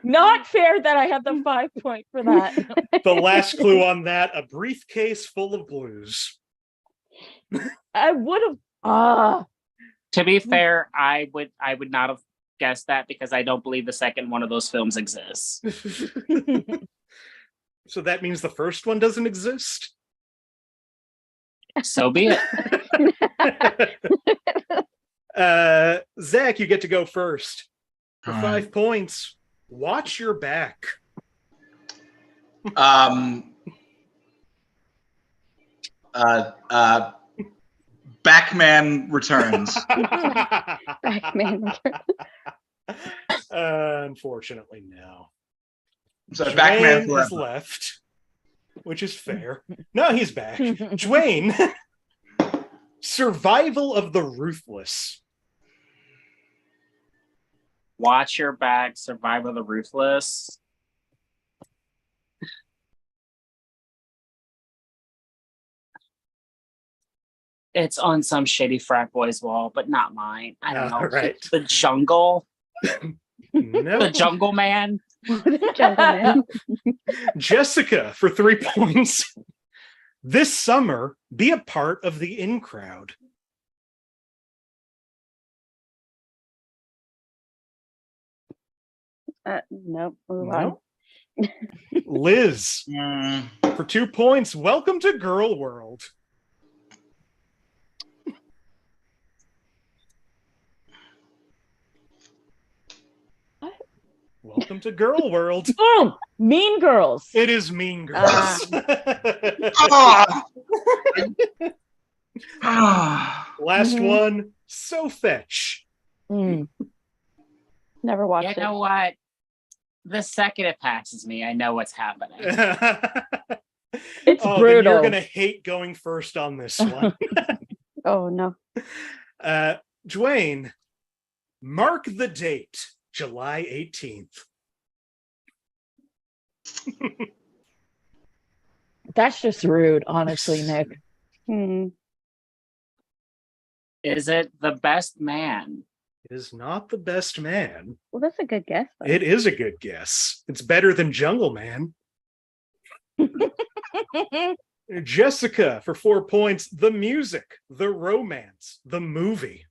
Not fair that I had the 5 point for that. The last clue on that: a briefcase full of blues. I would have. To be fair, I would not have guessed that because I don't believe the second one of those films exists. So that means the first one doesn't exist? So be it. Zach, you get to go first. For 5 points, watch your back. Backman Returns. Backman. Unfortunately, no. So Backman is left, which is fair. No, he's back. Dwayne, Survival of the Ruthless. Watch your back, Survival of the Ruthless. It's on some shitty frat boy's wall, but not mine. I don't know. Right. The Jungle. No. The Jungle Man. Jungle Man. Jessica, for 3 points. This summer, be a part of the in crowd. Nope. Move on. Liz, for 2 points. Welcome to Girl World. Welcome to Girl World. Boom! Mean Girls. It is Mean Girls. Last one, So Fetch. Never watched it. You know what? The second it passes me, I know what's happening. It's brutal. Then you're going to hate going first on this one. Oh, no. Dwayne, mark the date. July 18th. That's just rude, honestly, Nick. Is it The Best Man? It is not The Best Man. Well, that's a good guess, though. It is a good guess. It's better than Jungle Man. Jessica, for 4 points. The music, the romance, the movie.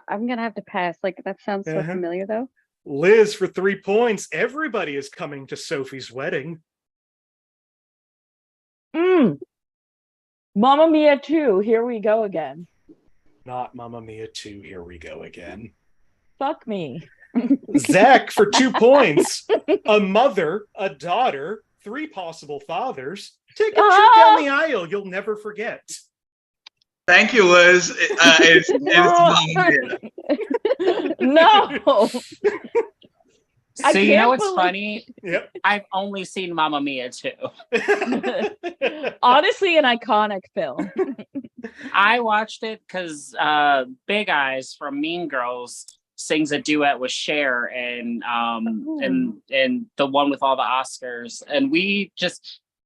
I'm going to have to pass. Like, that sounds so familiar, though. Liz, for 3 points. Everybody is coming to Sophie's wedding. Mamma Mia 2, here we go again. Not Mamma Mia 2, here we go again. Fuck me. Zach, for 2 points. A mother, a daughter, 3 possible fathers. Take a trip down the aisle you'll never forget. Thank you, Liz. It's No. So you know can't what's funny? Yep. I've only seen Mamma Mia too. Honestly, an iconic film. I watched it because Big Eyes from Mean Girls sings a duet with Cher and the one with all the Oscars, and we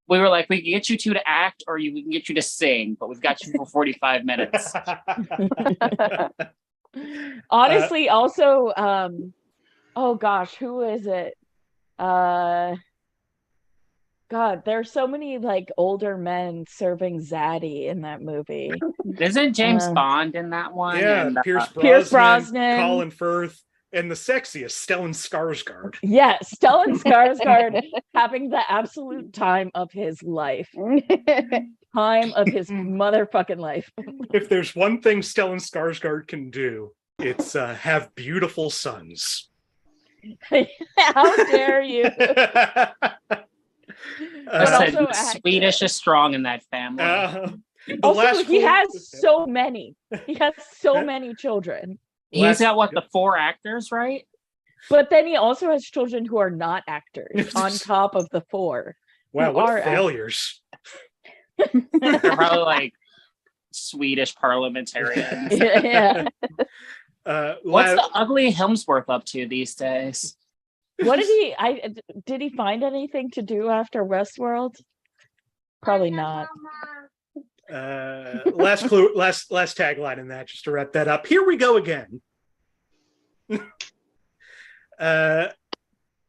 were like, we can get you two to act, or we can get you to sing, but we've got you for 45 minutes. Honestly, also, oh gosh, who is it? God, there's so many like older men serving zaddy in that movie. Isn't James Bond in that one? Yeah, And, Pierce Brosnan, Colin Firth, and the sexiest Stellan Skarsgård. Yeah, Stellan Skarsgård having the absolute time of his life. Time of his motherfucking life. If there's one thing Stellan Skarsgård can do, it's have beautiful sons. How dare you? Swedish is strong in that family. Also, he has so many. He has so many children. He's got the 4 actors, right? But then he also has children who are not actors on top of the 4. Wow, what failures. They're probably like Swedish parliamentarians. Yeah. What's the ugly Hemsworth up to these days? What did he find anything to do after Westworld? Probably not. Last clue, last tagline in that, just to wrap that up. Here we go again.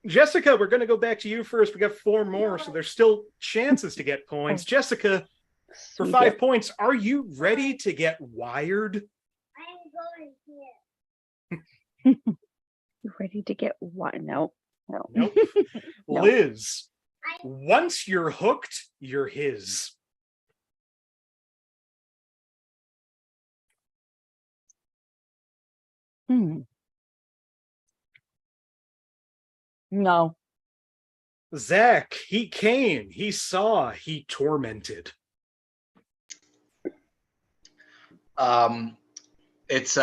Jessica, we're going to go back to you first. We got 4 more, so there's still chances to get points. Jessica, for 5 points, are you ready to get wired? I'm going here. You ready to get what? No. Nope. Liz, once you're hooked, you're his. No. Zach, he came, he saw, he tormented. It's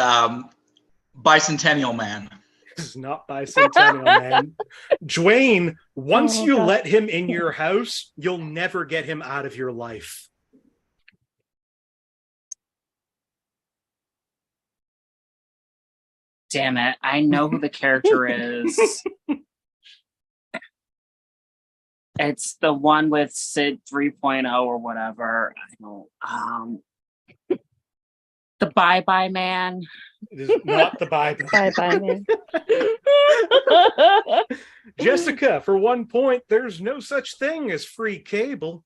Bicentennial Man. This is not Bicentennial Man. Dwayne, once you let him in your house, you'll never get him out of your life. Damn it. I know who the character is. It's the one with Sid 3.0 or whatever. I don't the Bye Bye Man. It is not the Bye Bye Man. Jessica, for 1 point, there's no such thing as free cable.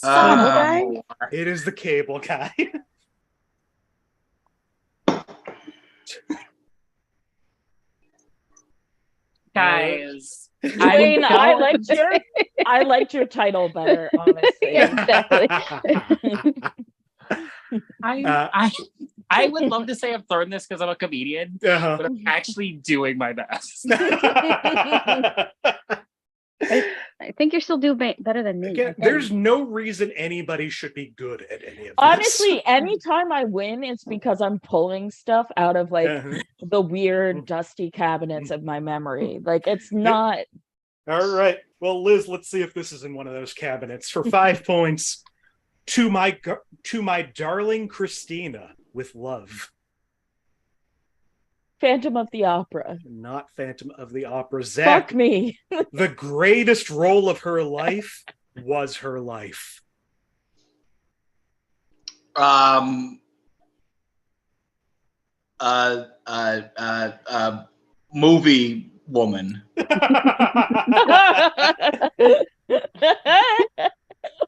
It is the cable guy. Guys, Dwayne, I liked your title better, honestly. Exactly. I would love to say I'm throwing this because I'm a comedian, but I'm actually doing my best. I think you're still doing better than me. Again, there's no reason anybody should be good at any of this. Honestly, anytime I win, it's because I'm pulling stuff out of like the weird, dusty cabinets of my memory. Like, it's not. All right. Well, Liz, let's see if this is in one of those cabinets. For 5 points, to my darling Christina, with love. Phantom of the Opera. Not Phantom of the Opera. Zach, fuck me. The greatest role of her life was her life. Movie woman.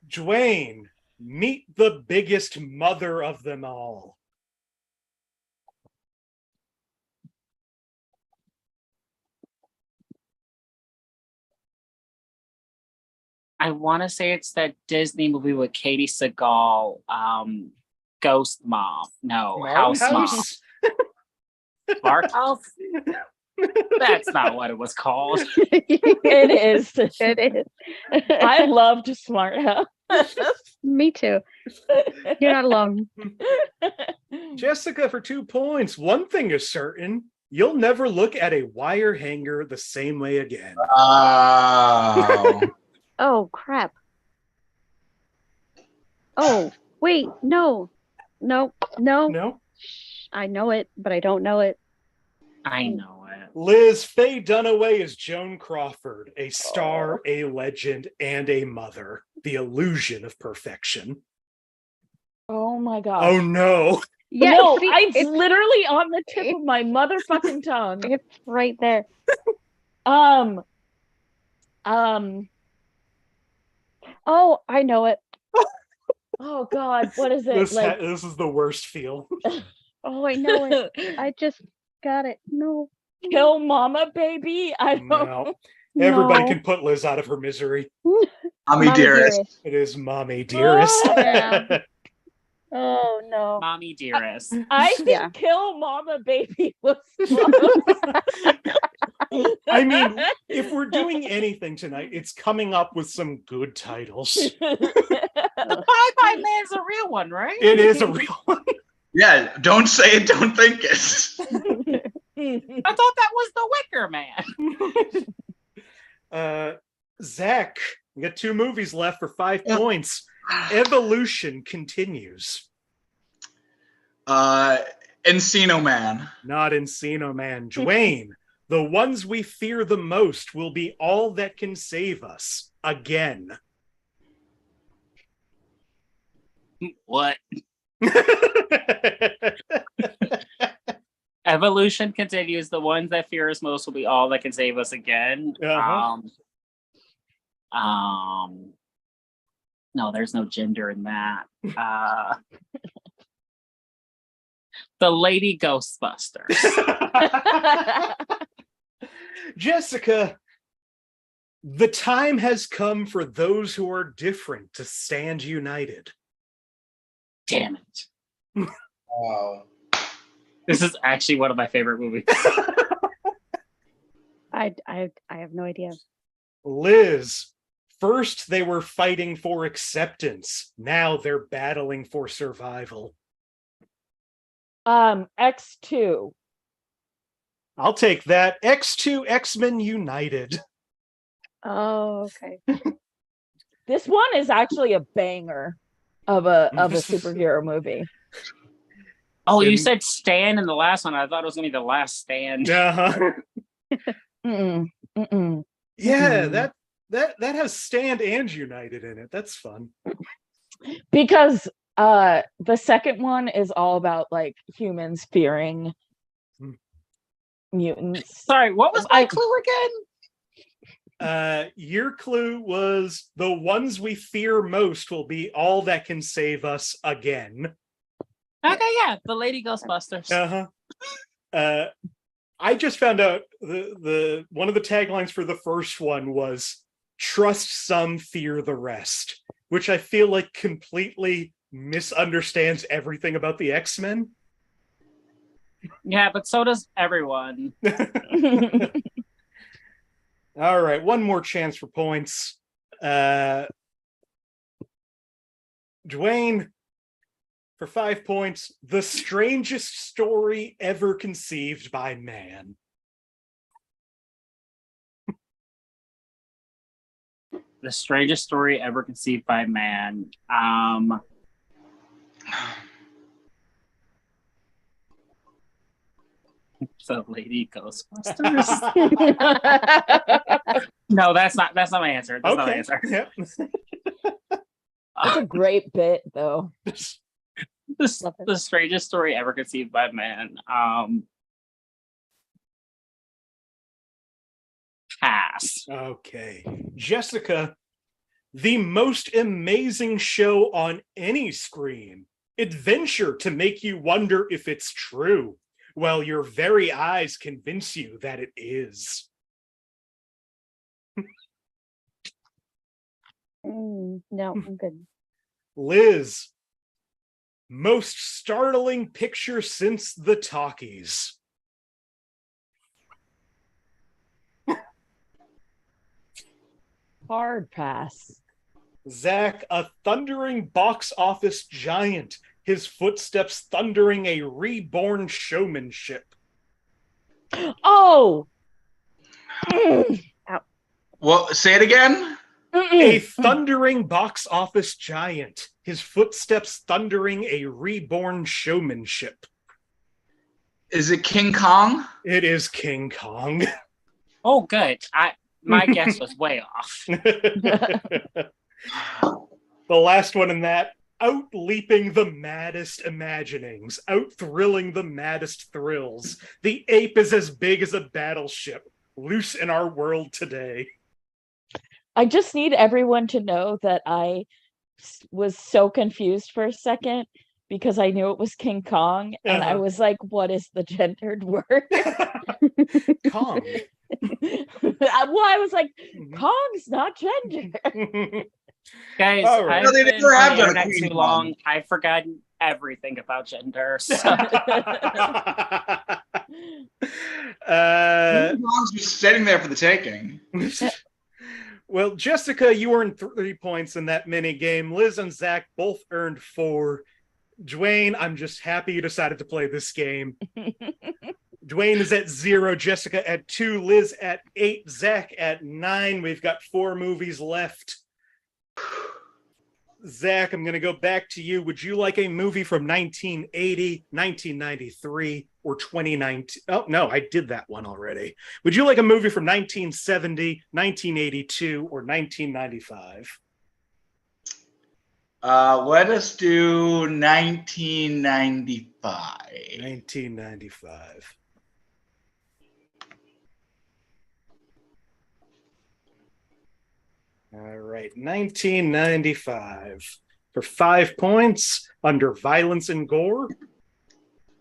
Dwayne, meet the biggest mother of them all. I want to say it's that Disney movie with Katie Sagal, Ghost Mom. No, House Mom. Smart House? That's not what it was called. It is. It is. I loved Smart House. Me too. You're not alone. Jessica, for 2 points. One thing is certain. You'll never look at a wire hanger the same way again. Oh. Oh, crap. Oh, wait, no. No. No? I know it, but I don't know it. I know it. Liz, Faye Dunaway is Joan Crawford, a star, a legend, and a mother. The illusion of perfection. Oh my god. Oh no. Yeah, no, see, it's literally on the tip of my motherfucking tongue. it's right there. Um, Oh, I know it. oh god, what is it? This is the worst feel. Oh, I know it. I just got it. No. Kill Mama Baby? I don't No. Everybody No. can put Liz out of her misery. Mommy dearest. It is Mommy Dearest. Yeah. Oh no. Mommy Dearest. I think Yeah. Kill Mama Baby was close. I mean, if we're doing anything tonight, it's coming up with some good titles. The Bye Bye Man's a real one, right? It is a real one. Yeah, don't say it, don't think it. I thought that was the Wicker Man. Zach, we got 2 movies left for 5 points. Evolution continues. Encino Man. Not Encino Man. Dwayne, the ones we fear the most will be all that can save us. Again. What? Evolution continues. The ones that fear us most will be all that can save us again. No, there's no gender in that. The Lady Ghostbusters. Jessica, the time has come for those who are different to stand united. Damn it. Oh. This is actually one of my favorite movies. I have no idea. Liz, first they were fighting for acceptance. Now they're battling for survival. X2. I'll take that. X2 X-Men United. Oh, okay. This one is actually a banger of a superhero movie. Oh, you said Stan in the last one. I thought it was going to be The Last Stand. Uh-huh. Mm-mm. Mm-mm. Yeah, that has Stand and United in it. That's fun. Because the second one is all about like humans fearing mutants. Sorry, what was my clue again? Your clue was the ones we fear most will be all that can save us again. Okay, yeah, The Lady Ghostbusters. Uh-huh. I just found out the one of the taglines for the first one was "Trust some, fear the rest," which I feel like completely misunderstands everything about the X-Men. Yeah, but so does everyone. All right, one more chance for points. Dwayne, for 5 points, the strangest story ever conceived by man. The strangest story ever conceived by man. The Lady Ghostbusters. No, that's not my answer. That's not my answer. Yep. That's a great bit, though. The strangest story ever conceived by man. Pass. Okay. Jessica, the most amazing show on any screen. Adventure to make you wonder if it's true, while your very eyes convince you that it is. No, I'm good. Liz, most startling picture since the talkies. Hard pass. Zach, a thundering box office giant, his footsteps thundering a reborn showmanship. Oh. Well, say it again. A thundering box office giant. His footsteps thundering a reborn showmanship. Is it King Kong? It is King Kong. Oh, good. My guess was way off. The last one in that. Out-leaping the maddest imaginings, out-thrilling the maddest thrills. The ape is as big as a battleship, loose in our world today. I just need everyone to know that I was so confused for a second because I knew it was King Kong, and I was like, what is the gendered word? Kong. Well, I was like, Kong's not gender. Guys, right. I've They been never have on the done a internet Queen too Kong. long. I've forgotten everything about gender. So. King Kong's just sitting there for the taking. Well, Jessica, you earned 3 points in that mini game. Liz and Zach both earned 4. Dwayne, I'm just happy you decided to play this game. Dwayne is at 0, Jessica at 2, Liz at 8, Zach at 9. We've got 4 movies left. Zach, I'm going to go back to you. Would you like a movie from 1980, 1993, or 2019? Oh, no, I did that one already. Would you like a movie from 1970, 1982, or 1995? Let us do 1995. 1995. All right, 1995. For 5 points, under violence and gore,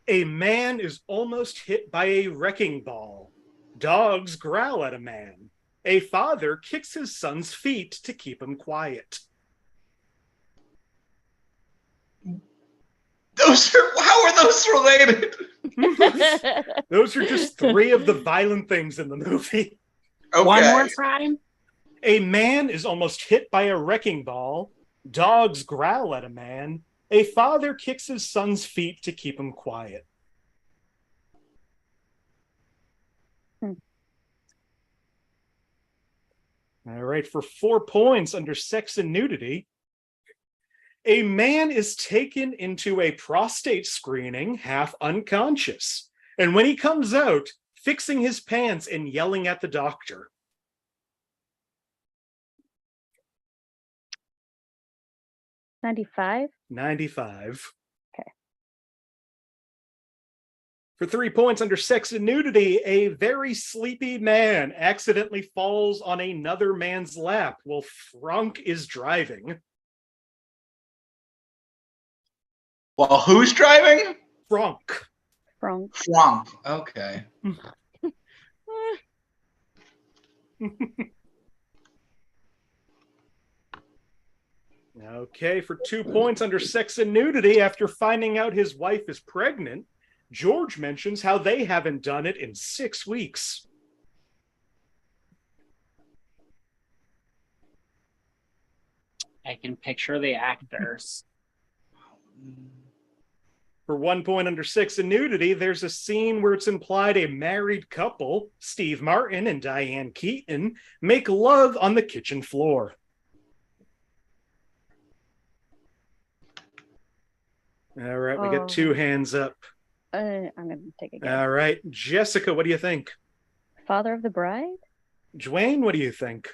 a man is almost hit by a wrecking ball. Dogs growl at a man. A father kicks his son's feet to keep him quiet. How are those related? Those are just 3 of the violent things in the movie. Okay. One more time. A man is almost hit by a wrecking ball. Dogs growl at a man. A father kicks his son's feet to keep him quiet. All right, for 4 points under sex and nudity, a man is taken into a prostate screening half unconscious. And when he comes out, fixing his pants and yelling at the doctor. 95? 95. Okay. For 3 points under sex and nudity, a very sleepy man accidentally falls on another man's lap while Frank is driving. Well, who's driving? Frank. Wrong. Frank. Okay. Okay, for 2 points under sex and nudity, after finding out his wife is pregnant, George mentions how they haven't done it in 6 weeks. I can picture the actors. For 1 point under sex and nudity, there's a scene where it's implied a married couple, Steve Martin and Diane Keaton, make love on the kitchen floor. All right, we got 2 hands up. I'm going to take a guess. All right, Jessica, what do you think? Father of the Bride? Dwayne, what do you think?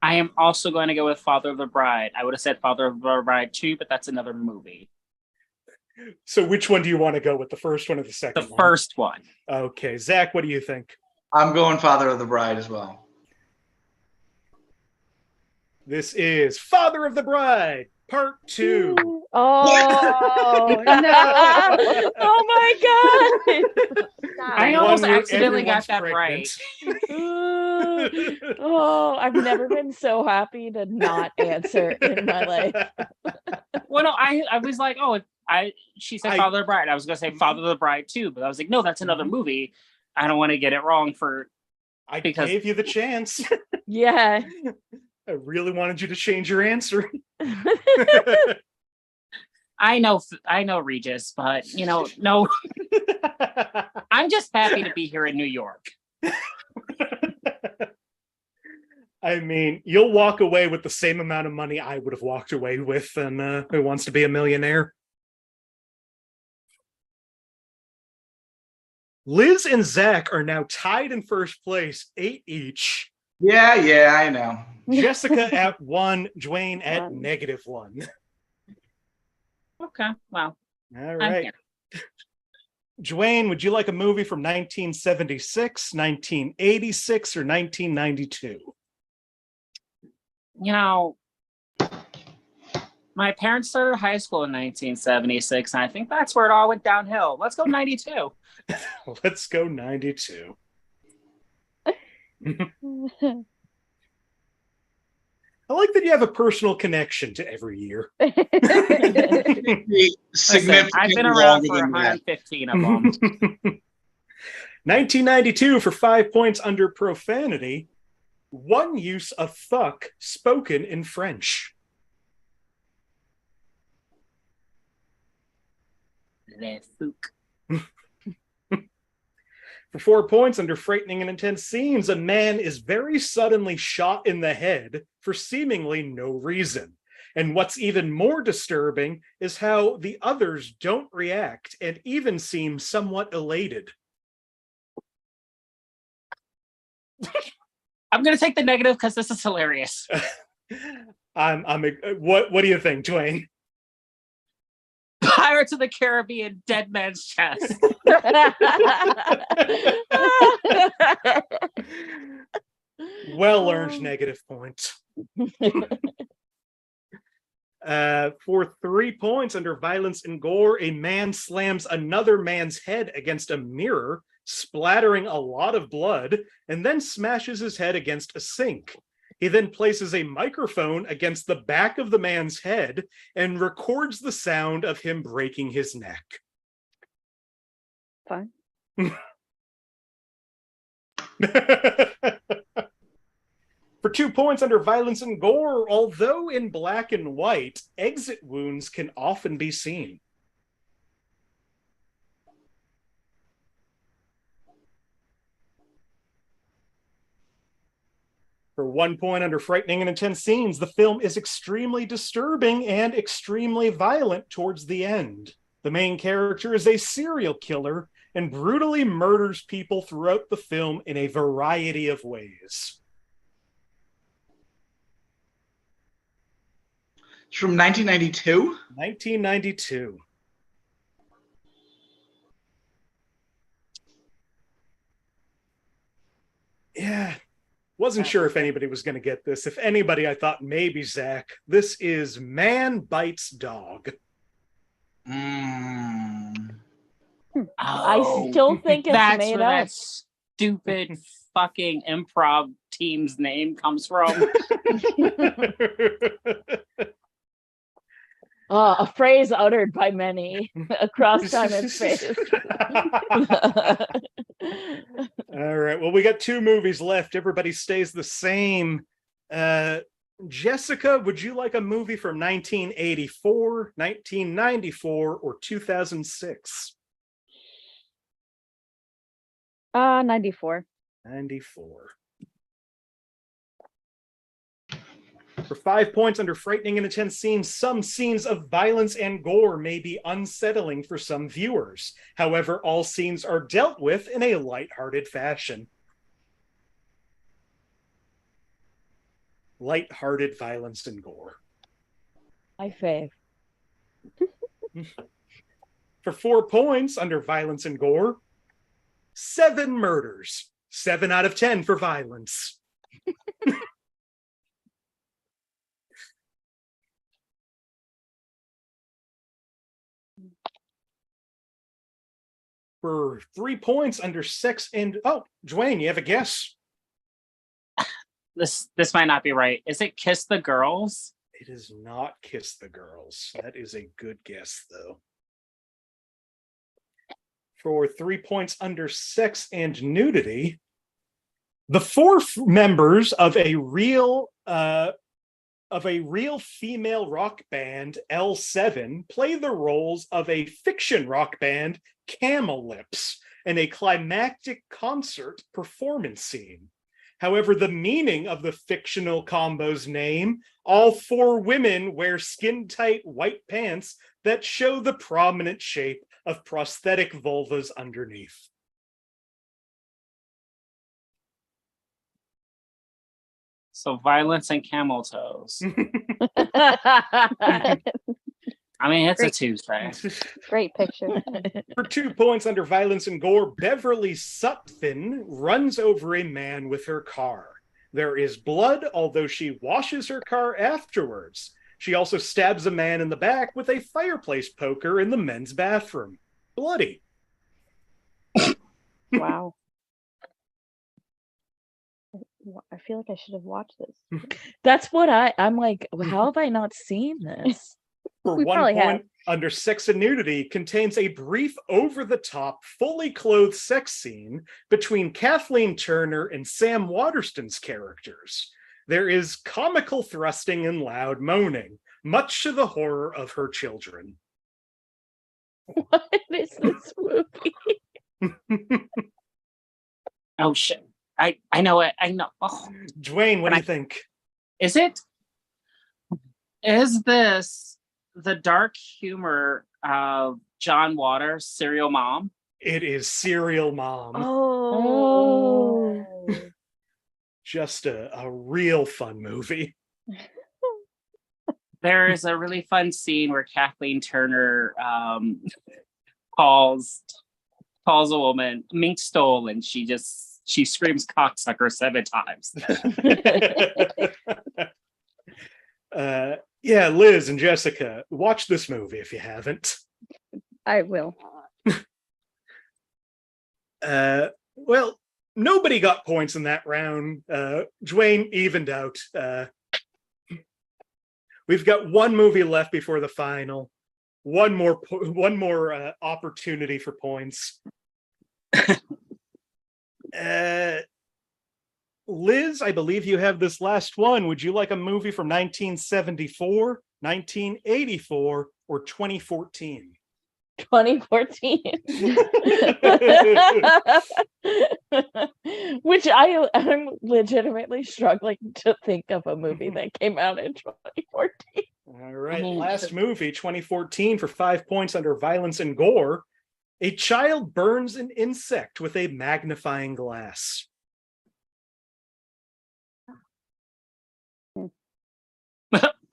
I am also going to go with Father of the Bride. I would have said Father of the Bride 2, but that's another movie. So which one do you want to go with, the first one or the second one? The first one. Okay, Zach, what do you think? I'm going Father of the Bride as well. This is Father of the Bride, Part 2. Oh, no. Oh my god. I almost One where accidentally got everyone's that pregnant. right. Oh, I've never been so happy to not answer in my life. Well, no, I was like, oh, she said Father of the Bride. I was going to say Father of the Bride too, but I was like, no, that's another movie. I don't want to get it wrong because gave you the chance. Yeah. I really wanted you to change your answer. I know, Regis, but no. I'm just happy to be here in New York. I mean, you'll walk away with the same amount of money I would have walked away with in Who Wants to Be a Millionaire. Liz and Zach are now tied in first place, 8 each. Yeah, I know. Jessica at 1, Dwayne at -1. Okay, well. All right. Dwayne, would you like a movie from 1976, 1986, or 1992? My parents started high school in 1976, and I think that's where it all went downhill. Let's go 92. Let's go 92. I like that you have a personal connection to every year. Listen, I've been around for 115 of them. 1992 for 5 points under profanity. One use of fuck spoken in French. Le fuck. For 4 points under frightening and intense scenes, a man is very suddenly shot in the head for seemingly no reason. And what's even more disturbing is how the others don't react and even seem somewhat elated. I'm going to take the negative because this is hilarious. What do you think, Dwayne? Pirates of the Caribbean, Dead Man's Chest. Well-earned negative points. For 3 points under violence and gore, a man slams another man's head against a mirror, splattering a lot of blood, and then smashes his head against a sink. He then places a microphone against the back of the man's head and records the sound of him breaking his neck. Fine. For 2 points under violence and gore, although in black and white, exit wounds can often be seen. For 1 point under frightening and intense scenes, the film is extremely disturbing and extremely violent towards the end. The main character is a serial killer and brutally murders people throughout the film in a variety of ways. It's from 1992? 1992. Yeah. Wasn't sure if anybody was going to get this. If anybody, I thought maybe Zach. This is Man Bites Dog. I still think it's that's made where up. that stupid fucking improv team's name comes from. A phrase uttered by many across time and space. All right. Well, we got 2 movies left. Everybody stays the same. Jessica, would you like a movie from 1984, 1994, or 2006? 94. 94. For 5 points under frightening and intense scenes, some scenes of violence and gore may be unsettling for some viewers. However, all scenes are dealt with in a lighthearted fashion. Lighthearted violence and gore. My fave. For 4 points under violence and gore, 7 murders. 7 out of 10 for violence. For 3 points under sex and... Oh, Dwayne, you have a guess? This might not be right. Is it Kiss the Girls? It is not Kiss the Girls. That is a good guess, though. For 3 points under sex and nudity, the 4 members of a real of a real female rock band, L7, play the roles of a fiction rock band, Camel Lips, in a climactic concert performance scene. However, the meaning of the fictional combo's name, all four women wear skin-tight white pants that show the prominent shape of prosthetic vulvas underneath. So violence and camel toes. I mean, it's a Tuesday. Great picture. For 2 points under violence and gore, Beverly Sutphin runs over a man with her car. There is blood, although she washes her car afterwards. She also stabs a man in the back with a fireplace poker in the men's bathroom. Bloody. Wow. I feel like I should have watched this. That's what I'm like, how have I not seen this? For We 1 probably point, have. under sex and nudity, contains a brief over-the-top, fully clothed sex scene between Kathleen Turner and Sam Waterston's characters. There is comical thrusting and loud moaning, much to the horror of her children. What is this movie? Oh shit! I know it. I know. Oh. Dwayne, what do you think? Is this the dark humor of John Waters' Serial Mom? It is Serial Mom. Oh. Just a real fun movie. There is a really fun scene where Kathleen Turner calls a woman mink stole, and she screams cocksucker 7 times. Yeah, Liz and Jessica, watch this movie if you haven't. I will. Well, nobody got points in that round. Dwayne evened out. We've got one movie left before the final. One more opportunity for points. Liz, I believe you have this last one. Would you like a movie from 1974, 1984, or 2014? 2014. Which I'm legitimately struggling to think of a movie that came out in 2014. All right, last movie, 2014, for 5 points under violence and gore. A child burns an insect with a magnifying glass.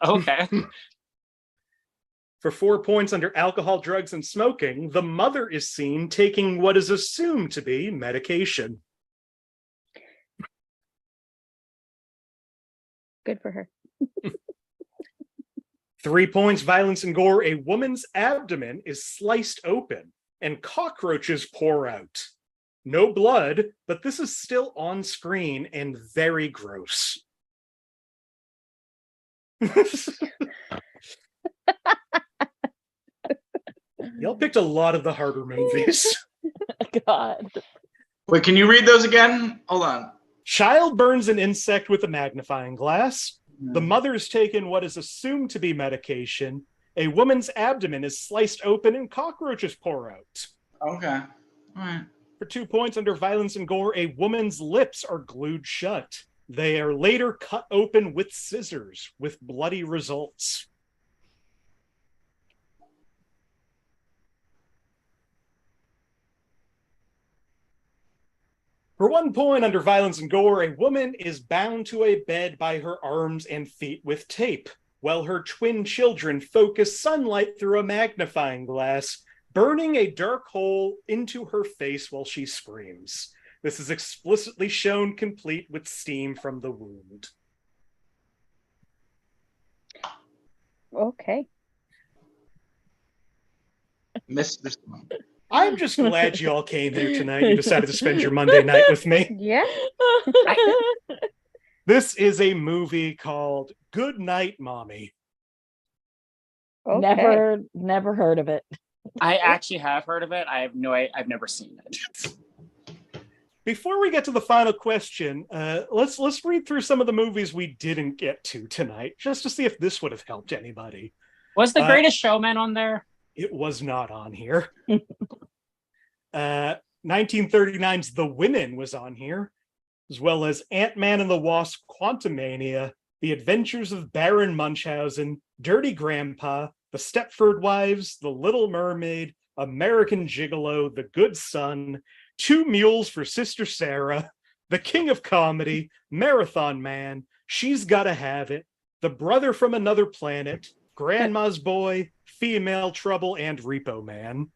Okay. For 4 points under alcohol, drugs, and smoking, the mother is seen taking what is assumed to be medication. Good for her. 3 points, violence and gore. A woman's abdomen is sliced open and cockroaches pour out. No blood, but this is still on screen and very gross. Y'all picked a lot of the harder movies. God. Wait, can you read those again? Hold on. Child burns an insect with a magnifying glass. The mother is taken what is assumed to be medication. A woman's abdomen is sliced open and cockroaches pour out. Okay. All right. For 2 points under violence and gore, a woman's lips are glued shut. They are later cut open with scissors, with bloody results. For 1 point under violence and gore, a woman is bound to a bed by her arms and feet with tape, while her twin children focus sunlight through a magnifying glass, burning a dark hole into her face while she screams. This is explicitly shown complete with steam from the wound. Okay. Missed this one. I'm just glad you all came here tonight. You decided to spend your Monday night with me. Yeah. This is a movie called Good Night, Mommy. Okay. Never heard of it. I actually have heard of it. I've never seen it. Before we get to the final question, let's read through some of the movies we didn't get to tonight, just to see if this would have helped anybody. Was The Greatest Showman on there? It was not on here. 1939's The Women was on here, as well as Ant-Man and the Wasp: Quantumania, The Adventures of Baron Munchausen, Dirty Grandpa, The Stepford Wives, The Little Mermaid, American Gigolo, The Good Son, Two Mules for Sister Sarah, The King of Comedy, Marathon Man, She's Gotta Have It, The Brother from Another Planet, Grandma's Boy, Female Trouble, and Repo Man.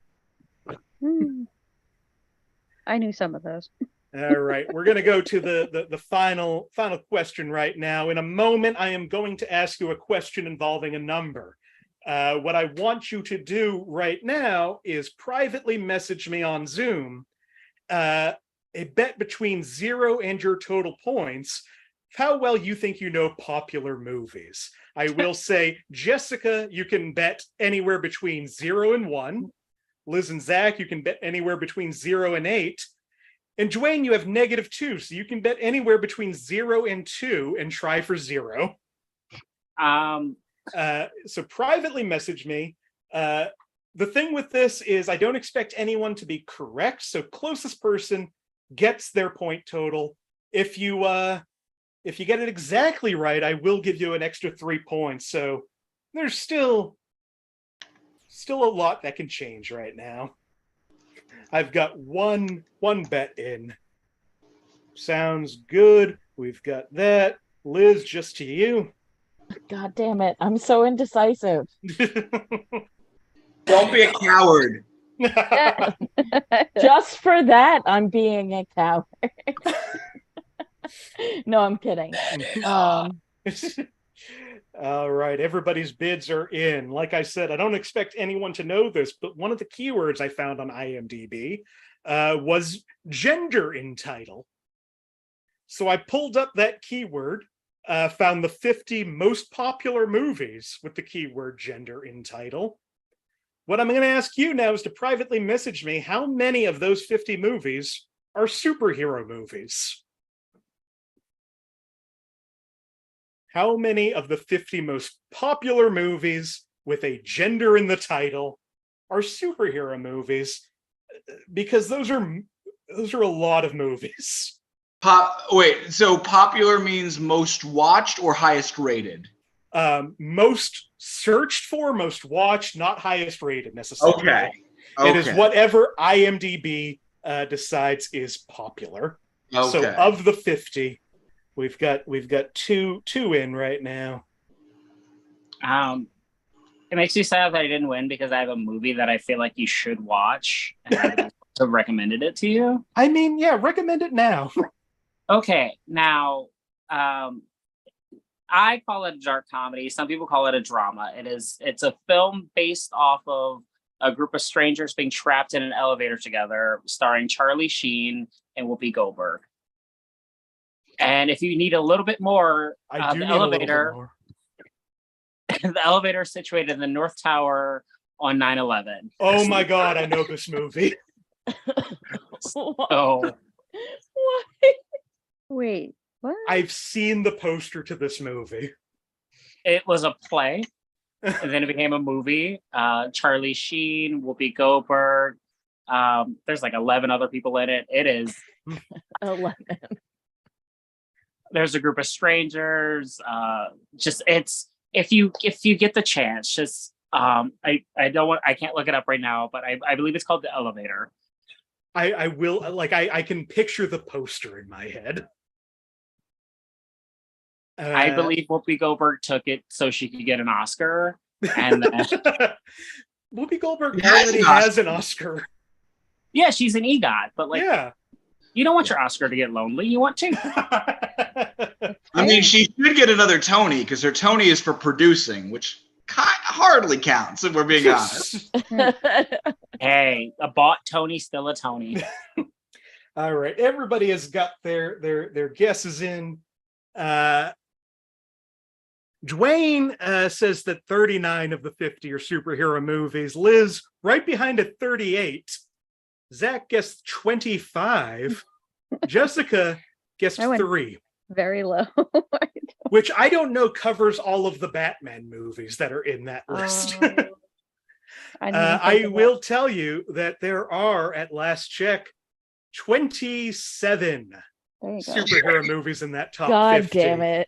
I knew some of those. All right, we're going to go to the final question right now. In a moment, I am going to ask you a question involving a number. What I want you to do right now is privately message me on Zoom a bet between 0 and your total points, how well you think you know popular movies. I will say, Jessica, you can bet anywhere between 0 and 1. Liz and Zach, you can bet anywhere between 0 and 8. And Dwayne, you have -2, so you can bet anywhere between 0 and 2 and try for 0. So privately message me. The thing with this is I don't expect anyone to be correct, so closest person gets their point total. If you get it exactly right, I will give you an extra 3 points. So there's still a lot that can change right now. I've got one bet in. Sounds good. We've got that. Liz, just to you. God damn it. I'm so indecisive. Don't be a coward. Just for that, I'm being a coward. No, I'm kidding. All right, everybody's bids are in. Like I said, I don't expect anyone to know this, but one of the keywords I found on IMDb was gender in title. So I pulled up that keyword, found the 50 most popular movies with the keyword gender in title. What I'm going to ask you now is to privately message me how many of those 50 movies are superhero movies. How many of the 50 most popular movies with a gender in the title are superhero movies? Because those are a lot of movies. Wait, so popular means most watched or highest rated? Most searched for, most watched, not highest rated necessarily. Okay. It is whatever IMDb decides is popular. Okay. So of the 50, we've got two in right now. It makes me sad that I didn't win because I have a movie that I feel like you should watch, and I would have recommended it to you. I mean, yeah, recommend it now. Okay, now I call it a dark comedy. Some people call it a drama. It's a film based off of a group of strangers being trapped in an elevator together, starring Charlie Sheen and Whoopi Goldberg. And if you need a little bit more, the elevator is situated in the North Tower on 9/11. Oh my God, I know this movie. So, What? Wait, what? I've seen the poster to this movie. it was a play, and then it became a movie. Charlie Sheen, Whoopi Goldberg. There's like 11 other people in it. It is 11. There's a group of strangers. If you get the chance, just I can't look it up right now, but I believe it's called The Elevator. I will, like, I can picture the poster in my head. I believe Whoopi Goldberg took it so she could get an Oscar, and then, Whoopi Goldberg already has an Oscar. Yeah, she's an EGOT, but like, yeah. You don't want your Oscar to get lonely. You want to. I mean, she should get another Tony because her Tony is for producing, which hardly counts if we're being honest. Hey, a bought Tony, still a Tony. All right, everybody has got their guesses in. Dwayne says that 39 of the 50 are superhero movies. Liz, right behind at 38. Zach guessed 25. Jessica guessed I went 3. very low. Which I don't know covers all of the Batman movies that are in that list. I will tell you that there are, at last check, 27 superhero movies in that top God 50. damn it.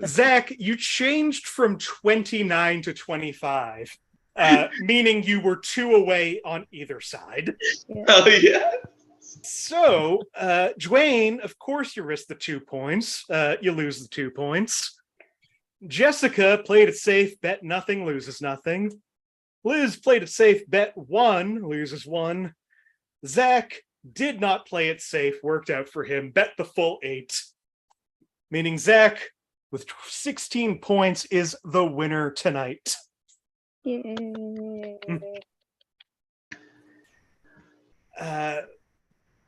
Zach, you changed from 29 to 25, meaning you were 2 away on either side. Hell yeah. So, Dwayne, of course you risk the 2 points. You lose the 2 points. Jessica played it safe, bet nothing, loses nothing. Liz played it safe, bet 1, loses 1. Zach did not play it safe, worked out for him, bet the full 8. Meaning Zach, with 16 points, is the winner tonight. Yay.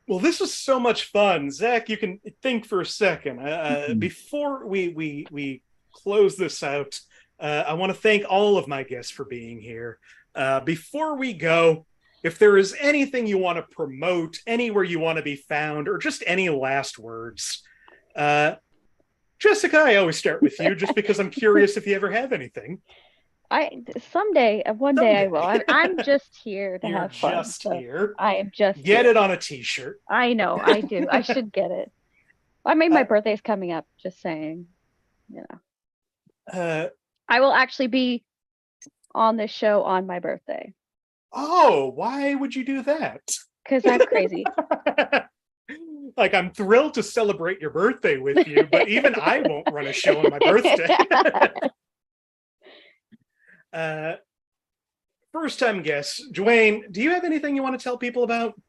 Well, this was so much fun. Zach, you can think for a second. Before we close this out, I want to thank all of my guests for being here. Before we go, if there is anything you want to promote, anywhere you want to be found, or just any last words, Jessica, I always start with you just because I'm curious if you ever have anything. One day I will. I'm just here to have fun. You're just here. I am just Get here. it on a t-shirt. I know, I do. I should get it. I mean, my birthday's coming up, just saying. You know. I will actually be on this show on my birthday. Oh, why would you do that? Because I'm crazy. Like, I'm thrilled to celebrate your birthday with you, but even I won't run a show on my birthday. First time guest, Dwayne, do you have anything you want to tell people about?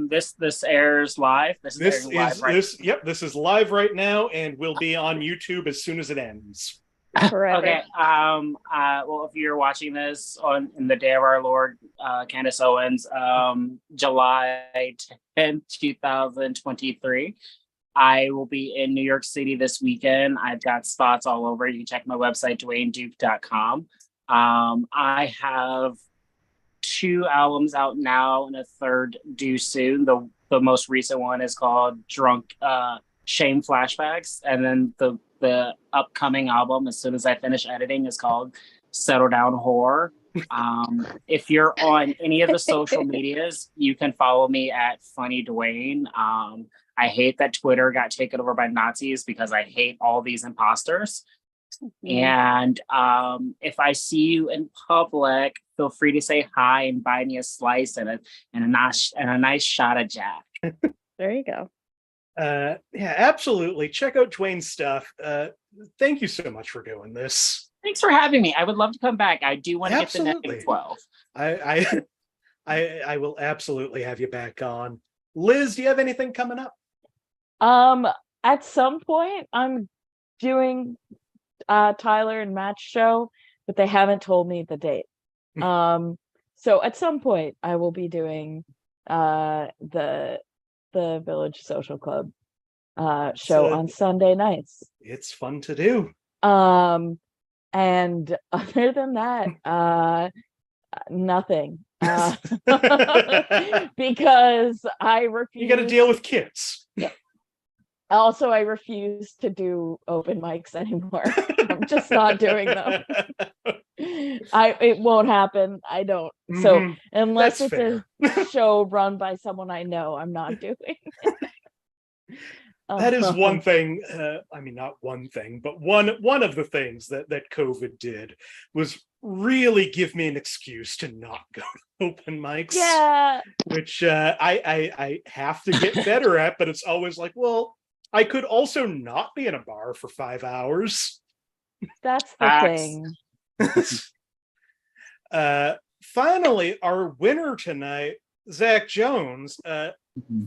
This airs live. This is live right now and will be on YouTube as soon as it ends. Forever. Okay. Well, if you're watching this in the day of our Lord, Candace Owens, July 10th, 2023, I will be in New York City this weekend. I've got spots all over. You can check my website, DwayneDuke.com. I have 2 albums out now and a 3rd due soon. The most recent one is called Shame Flashbacks, and then the upcoming album, as soon as I finish editing, is called Settle Down Horror. If you're on any of the social medias, you can follow me at Funny Dwayne. I hate that Twitter got taken over by Nazis because I hate all these imposters. And if I see you in public, feel free to say hi and buy me a slice and a nice shot of Jack. There you go. Yeah, absolutely. Check out Dwayne's stuff. Thank you so much for doing this. Thanks for having me. I would love to come back. I do want to get the negative 12. I will absolutely have you back on. Liz, do you have anything coming up? At some point I'm doing Tyler and Matt's show, but they haven't told me the date. So at some point I will be doing the Village Social Club show on Sunday nights. It's fun to do. And other than that, nothing. Because I refuse. You got to deal with kids. Yeah. Also, I refuse to do open mics anymore. I'm just not doing them. It won't happen. I don't. So unless That's it's a show run by someone I know, I'm not doing it. That is one thing. I mean, not one thing, but one of the things that COVID did was really give me an excuse to not go to open mics. Yeah. Which I have to get better at, but it's always like, well, I could also not be in a bar for 5 hours. That's the thing. Finally, our winner tonight, Zach Jones.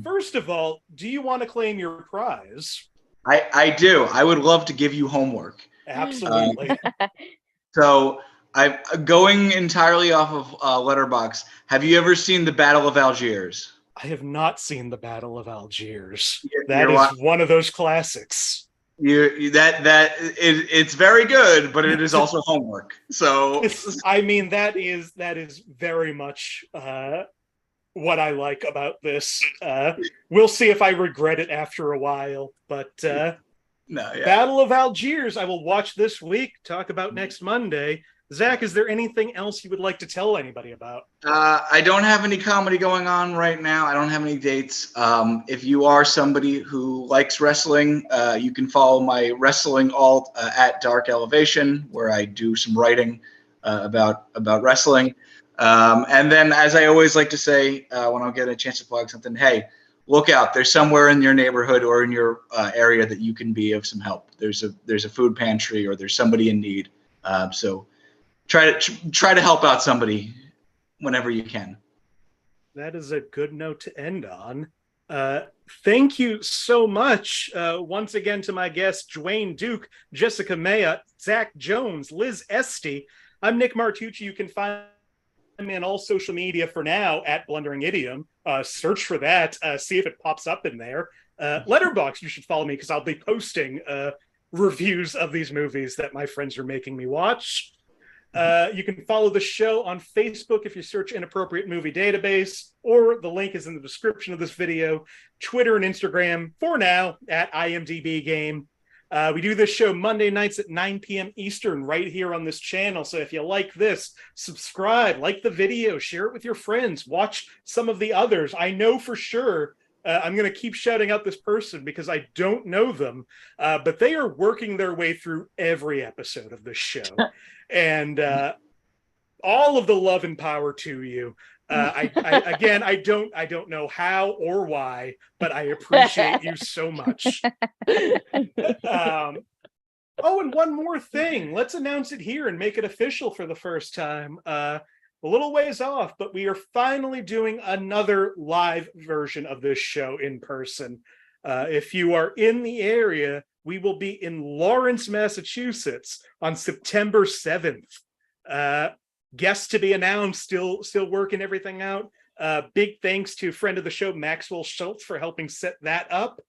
First of all, do you want to claim your prize? I do. I would love to give you homework. Absolutely. So I'm going entirely off of Letterboxd. Have you ever seen the Battle of Algiers? I have not seen the Battle of Algiers. You're That is one of those classics. It's very good, but it is also homework. So I mean, that is very much what I like about this. We'll see if I regret it after a while. But Battle of Algiers, I will watch this week, talk about next Monday. Zach, is there anything else you would like to tell anybody about? I don't have any comedy going on right now. I don't have any dates. If you are somebody who likes wrestling, you can follow my wrestling alt at Dark Elevation, where I do some writing about wrestling. And then, as I always like to say, when I get a chance to plug something, hey, look out! There's somewhere in your neighborhood or in your area that you can be of some help. There's a food pantry, or there's somebody in need. So try to help out somebody whenever you can. That is a good note to end on. Thank you so much once again to my guests, Dwayne Duke, Jessica Mayotte, Zach Jones, Liz Estey. I'm Nick Martucci. You can find me on all social media for now at Blundering Idiom. Search for that. See if it pops up in there. Letterboxd, you should follow me because I'll be posting reviews of these movies that my friends are making me watch. You can follow the show on Facebook if you search Inappropriate Movie Database, or the link is in the description of this video. Twitter and Instagram, for now, at IMDb Game. We do this show Monday nights at 9 p.m. Eastern right here on this channel. So if you like this, subscribe, like the video, share it with your friends, watch some of the others. I know for sure I'm going to keep shouting out this person because I don't know them, but they are working their way through every episode of this show. And all of the love and power to you. I don't know how or why, but I appreciate you so much. Oh, and one more thing. Let's announce it here and make it official for the first time. A little ways off, but we are finally doing another live version of this show in person. If you are in the area, we will be in Lawrence, Massachusetts on September 7th. Guests to be announced, still working everything out. Big thanks to friend of the show, Maxwell Schultz, for helping set that up.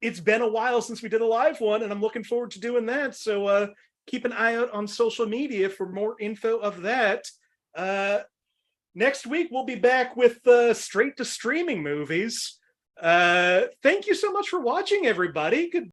It's been a while since we did a live one, and I'm looking forward to doing that. So keep an eye out on social media for more info of that. Next week, we'll be back with straight to streaming movies. Thank you so much for watching, everybody. Good.